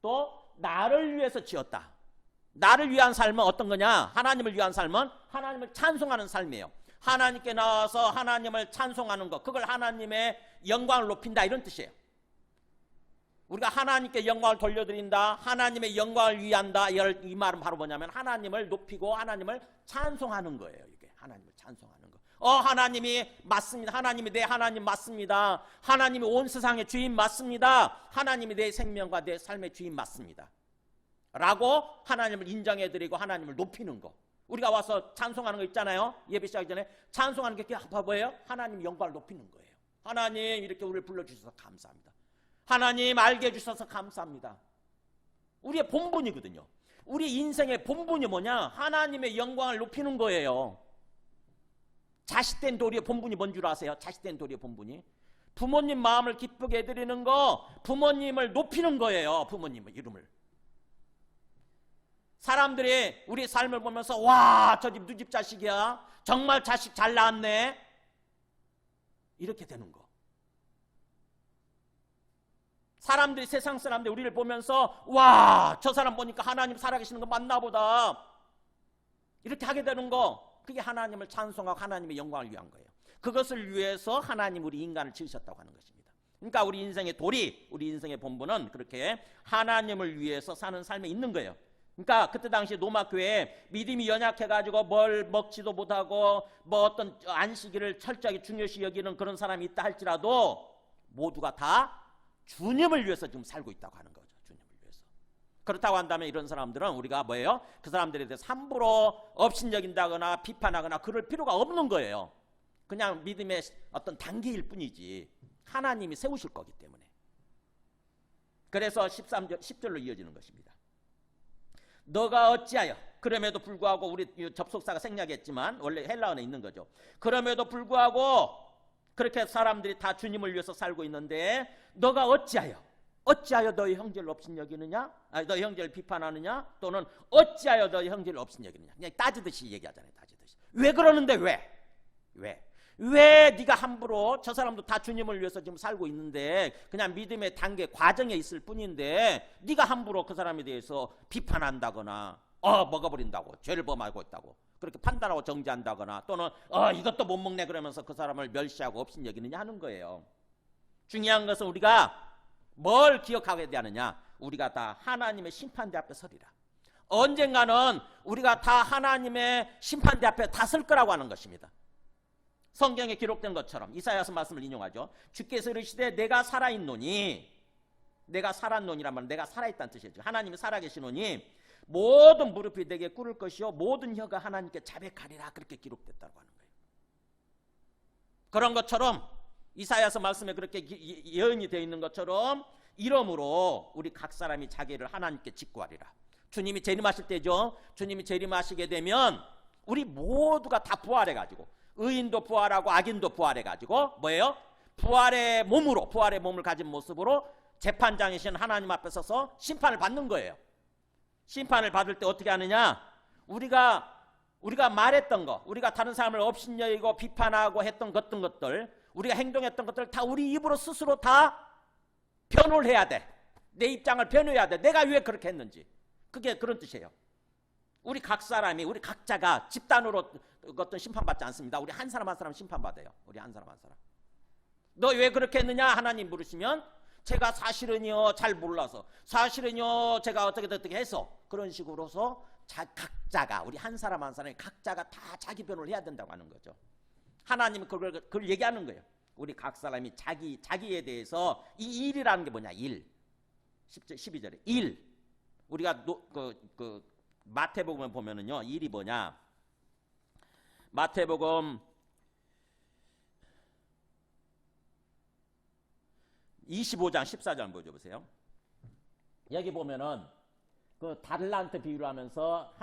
또 나를 위해서 지었다. 나를 위한 삶은 어떤 거냐? 하나님을 위한 삶은 하나님을 찬송하는 삶이에요. 하나님께 나와서 하나님을 찬송하는 것, 그걸 하나님의 영광을 높인다, 이런 뜻이에요. 우리가 하나님께 영광을 돌려드린다, 하나님의 영광을 위한다, 이 말은 바로 뭐냐면 하나님을 높이고 하나님을 찬송하는 거예요. 이게 하나님을 찬송하는 거. 하나님이 맞습니다. 하나님이 내 하나님 맞습니다. 하나님이 온 세상의 주인 맞습니다. 하나님이 내 생명과 내 삶의 주인 맞습니다. 라고 하나님을 인정해드리고 하나님을 높이는 거. 우리가 와서 찬송하는 거 있잖아요. 예배 시작하기 전에 찬송하는 게 뭐예요? 하나님 영광을 높이는 거예요. 하나님 이렇게 우리를 불러주셔서 감사합니다. 하나님 알게 해주셔서 감사합니다. 우리의 본분이거든요. 우리 인생의 본분이 뭐냐? 하나님의 영광을 높이는 거예요. 자식된 도리의 본분이 뭔 줄 아세요? 자식된 도리의 본분이 부모님 마음을 기쁘게 해드리는 거, 부모님을 높이는 거예요. 부모님의 이름을. 사람들이 우리 삶을 보면서 와, 저 집 누 집 자식이야, 정말 자식 잘 낳았네, 이렇게 되는 거. 사람들이, 세상 사람들이 우리를 보면서 와, 저 사람 보니까 하나님 살아계시는 거 맞나 보다, 이렇게 하게 되는 거, 그게 하나님을 찬송하고 하나님의 영광을 위한 거예요. 그것을 위해서 하나님 우리 인간을 지으셨다고 하는 것입니다. 그러니까 우리 인생의 도리, 우리 인생의 본분은 그렇게 하나님을 위해서 사는 삶에 있는 거예요. 그러니까 그때 당시 로마 교회에 믿음이 연약해가지고 뭘 먹지도 못하고 뭐 어떤 안식일을 철저하게 중요시 여기는 그런 사람이 있다 할지라도 모두가 다 주님을 위해서 지금 살고 있다고 하는 거죠. 주님을 위해서. 그렇다고 한다면 이런 사람들은 우리가 뭐예요? 그 사람들에 대해서 함부로 업신여긴다거나 비판하거나 그럴 필요가 없는 거예요. 그냥 믿음의 어떤 단계일 뿐이지 하나님이 세우실 거기 때문에. 그래서 10절로 이어지는 것입니다. 너가 어찌하여, 그럼에도 불구하고, 우리 접속사가 생략했지만 원래 헬라어에 있는 거죠. 그럼에도 불구하고 그렇게 사람들이 다 주님을 위해서 살고 있는데 너가 어찌하여 너희 형제를 업신여기느냐, 너희 형제를 비판하느냐, 또는 어찌하여 너희 형제를 업신여기느냐. 그냥 따지듯이 얘기하잖아요. 따지듯이. 왜 그러는데 왜? 왜 네가 함부로, 저 사람도 다 주님을 위해서 지금 살고 있는데 그냥 믿음의 단계 과정에 있을 뿐인데 네가 함부로 그 사람에 대해서 비판한다거나 먹어버린다고, 죄를 범하고 있다고 그렇게 판단하고 정죄한다거나 또는 이것도 못 먹네 그러면서 그 사람을 멸시하고 없인 여기느냐 하는 거예요. 중요한 것은 우리가 뭘 기억하게 되느냐, 우리가 다 하나님의 심판대 앞에 서리라. 언젠가는 우리가 다 하나님의 심판대 앞에 다 설 거라고 하는 것입니다. 성경에 기록된 것처럼 이사야서 말씀을 인용하죠. 주께서 이르시되 내가 살아있노니, 내가 살았노니란 말은 내가 살아있다는 뜻이죠. 하나님이 살아계시노니 모든 무릎이 내게 꿇을 것이요 모든 혀가 하나님께 자백하리라, 그렇게 기록됐다고 하는 거예요. 그런 것처럼 이사야서 말씀에 그렇게 예언이 되어 있는 것처럼 이러므로 우리 각 사람이 자기를 하나님께 직구하리라. 주님이 재림하실 때죠. 주님이 재림하시게 되면 우리 모두가 다 부활해가지고, 의인도 부활하고 악인도 부활해가지고 뭐예요? 부활의 몸으로, 부활의 몸을 가진 모습으로 재판장이신 하나님 앞에 서서 심판을 받는 거예요. 심판을 받을 때 어떻게 하느냐, 우리가 말했던 거, 우리가 다른 사람을 업신여기고 비판하고 했던 것들, 우리가 행동했던 것들 다 우리 입으로 스스로 다 변호를 해야 돼. 내 입장을 변호해야 돼. 내가 왜 그렇게 했는지. 그게 그런 뜻이에요. 우리 각 사람이, 우리 각자가 집단으로 어떤 심판받지 않습니다. 우리 한 사람 한 사람 심판받아요. 우리 한 사람 한 사람. 너 왜 그렇게 했느냐 하나님 물으시면 제가 사실은요 잘 몰라서, 사실은요 제가 어떻게 해서, 그런 식으로서 각자가, 우리 한 사람 한 사람이 각자가 다 자기 변호를 해야 된다고 하는 거죠. 하나님은 그걸 얘기하는 거예요. 우리 각 사람이 자기에 대해서 이 일이라는 게 뭐냐, 일. 12절에 일. 우리가 마태복음을 보면은요, 일이 뭐냐, 마태복음 25장 14절 보여줘보세요. 여기 보면은 그 달란트 비유를 하면서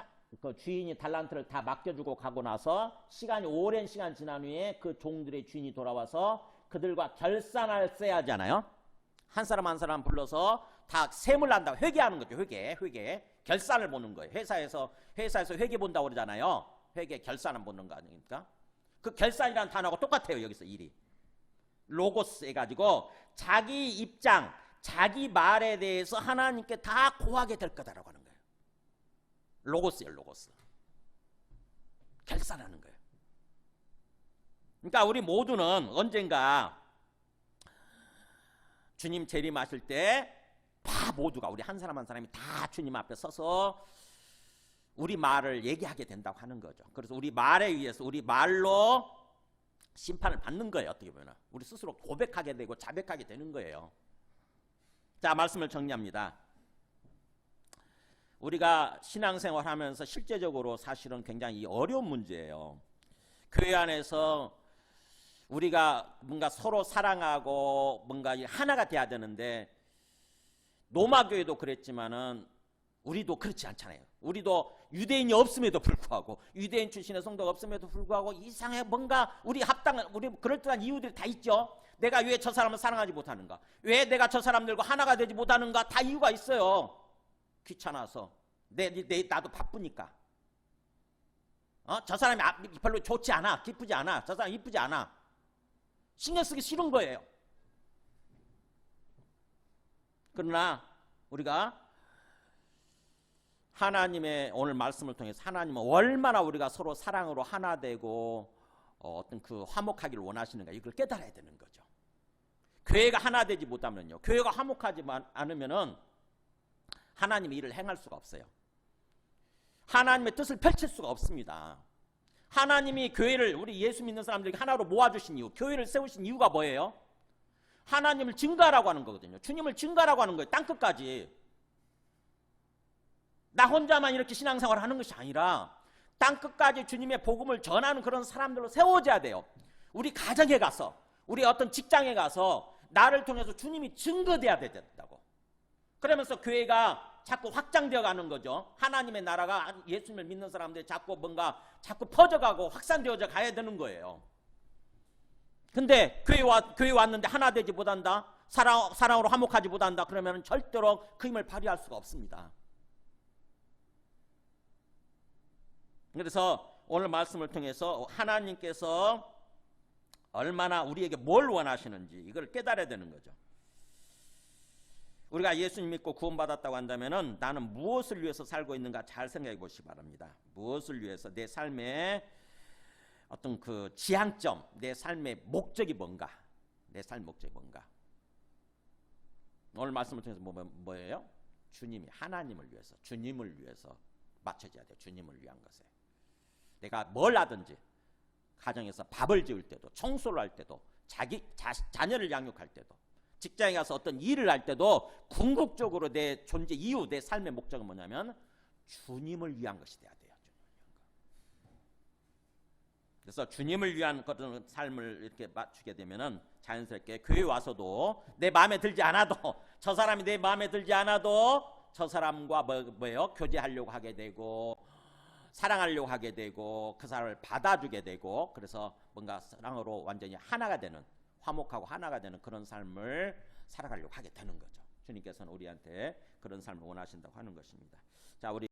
그 주인이 달란트를 다 맡겨주고 가고 나서 오랜 시간 지난 후에 그 종들의 주인이 돌아와서 그들과 결산할세 하잖아요. 한 사람 한 사람 불러서 다 세물 난다고 회개하는 거죠. 회개. 결산을 보는 거예요. 회사에서 회계 본다고 그러잖아요. 회계 결산을 보는 거 아닙니까? 그 결산이라는 단어하고 똑같아요. 여기서 일이. 로고스 해가지고 자기 입장, 자기 말에 대해서 하나님께 다 고하게 될 거다라고 하는 거예요. 로고스예요, 로고스. 결산하는 거예요. 그러니까 우리 모두는 언젠가 주님 재림하실 때 다 모두가, 우리 한 사람 한 사람이 다 주님 앞에 서서 우리 말을 얘기하게 된다고 하는 거죠. 그래서 우리 말에 의해서, 우리 말로 심판을 받는 거예요. 어떻게 보면 우리 스스로 고백하게 되고 자백하게 되는 거예요. 자, 말씀을 정리합니다. 우리가 신앙생활 하면서 실제적으로 사실은 굉장히 어려운 문제예요. 교회 안에서 우리가 뭔가 서로 사랑하고 뭔가 하나가 돼야 되는데, 로마교회도 그랬지만은 우리도 그렇지 않잖아요. 우리도 유대인이 없음에도 불구하고, 유대인 출신의 성도가 없음에도 불구하고 이상해, 뭔가 우리 그럴듯한 이유들이 다 있죠. 내가 왜 저 사람을 사랑하지 못하는가, 왜 내가 저 사람들과 하나가 되지 못하는가, 다 이유가 있어요. 귀찮아서, 나도 바쁘니까, 저 사람이 별로 좋지 않아, 기쁘지 않아, 저 사람 이쁘지 않아, 신경 쓰기 싫은 거예요. 그러나 우리가 하나님의 오늘 말씀을 통해서 하나님은 얼마나 우리가 서로 사랑으로 하나 되고 어떤 그 화목하기를 원하시는가, 이걸 깨달아야 되는 거죠. 교회가 하나 되지 못하면요, 교회가 화목하지 않으면은 하나님의 일을 행할 수가 없어요. 하나님의 뜻을 펼칠 수가 없습니다. 하나님이 교회를, 우리 예수 믿는 사람들에게 하나로 모아주신 이유, 교회를 세우신 이유가 뭐예요? 하나님을 증거하라고 하는 거거든요. 주님을 증거하라고 하는 거예요. 땅끝까지. 나 혼자만 이렇게 신앙생활을 하는 것이 아니라 땅끝까지 주님의 복음을 전하는 그런 사람들로 세워져야 돼요. 우리 가정에 가서, 우리 어떤 직장에 가서 나를 통해서 주님이 증거돼야 된다고. 그러면서 교회가 자꾸 확장되어 가는 거죠. 하나님의 나라가, 예수님을 믿는 사람들이 자꾸 퍼져가고 확산되어져 가야 되는 거예요. 근데 교회 왔는데 하나 되지 못한다, 사랑으로 화목하지 못한다, 그러면 절대로 그 힘을 발휘할 수가 없습니다. 그래서 오늘 말씀을 통해서 하나님께서 얼마나 우리에게 뭘 원하시는지 이걸 깨달아야 되는 거죠. 우리가 예수님 믿고 구원받았다고 한다면은 나는 무엇을 위해서 살고 있는가 잘 생각해 보시기 바랍니다. 무엇을 위해서 내 삶의 어떤 그 지향점, 내 삶의 목적이 뭔가, 내 삶의 목적이 뭔가. 오늘 말씀을 통해서 뭐예요? 주님이 하나님을 위해서, 주님을 위해서 맞춰져야 돼요. 주님을 위한 것에. 내가 뭘 하든지 가정에서 밥을 지을 때도, 청소를 할 때도, 자녀를 양육할 때도, 직장에 가서 어떤 일을 할 때도 궁극적으로 내 존재 이유, 내 삶의 목적은 뭐냐면 주님을 위한 것이 돼야 돼요. 그래서 주님을 위한 그런 삶을 이렇게 맞추게 되면은 자연스럽게 교회 와서도 내 마음에 들지 않아도, 저 사람이 내 마음에 들지 않아도 저 사람과 뭐예요? 교제하려고 하게 되고, 사랑하려고 하게 되고, 그 사람을 받아주게 되고, 그래서 뭔가 사랑으로 완전히 하나가 되는, 화목하고 하나가 되는 그런 삶을 살아가려고 하게 되는 거죠. 주님께서는 우리한테 그런 삶을 원하신다고 하는 것입니다. 자, 우리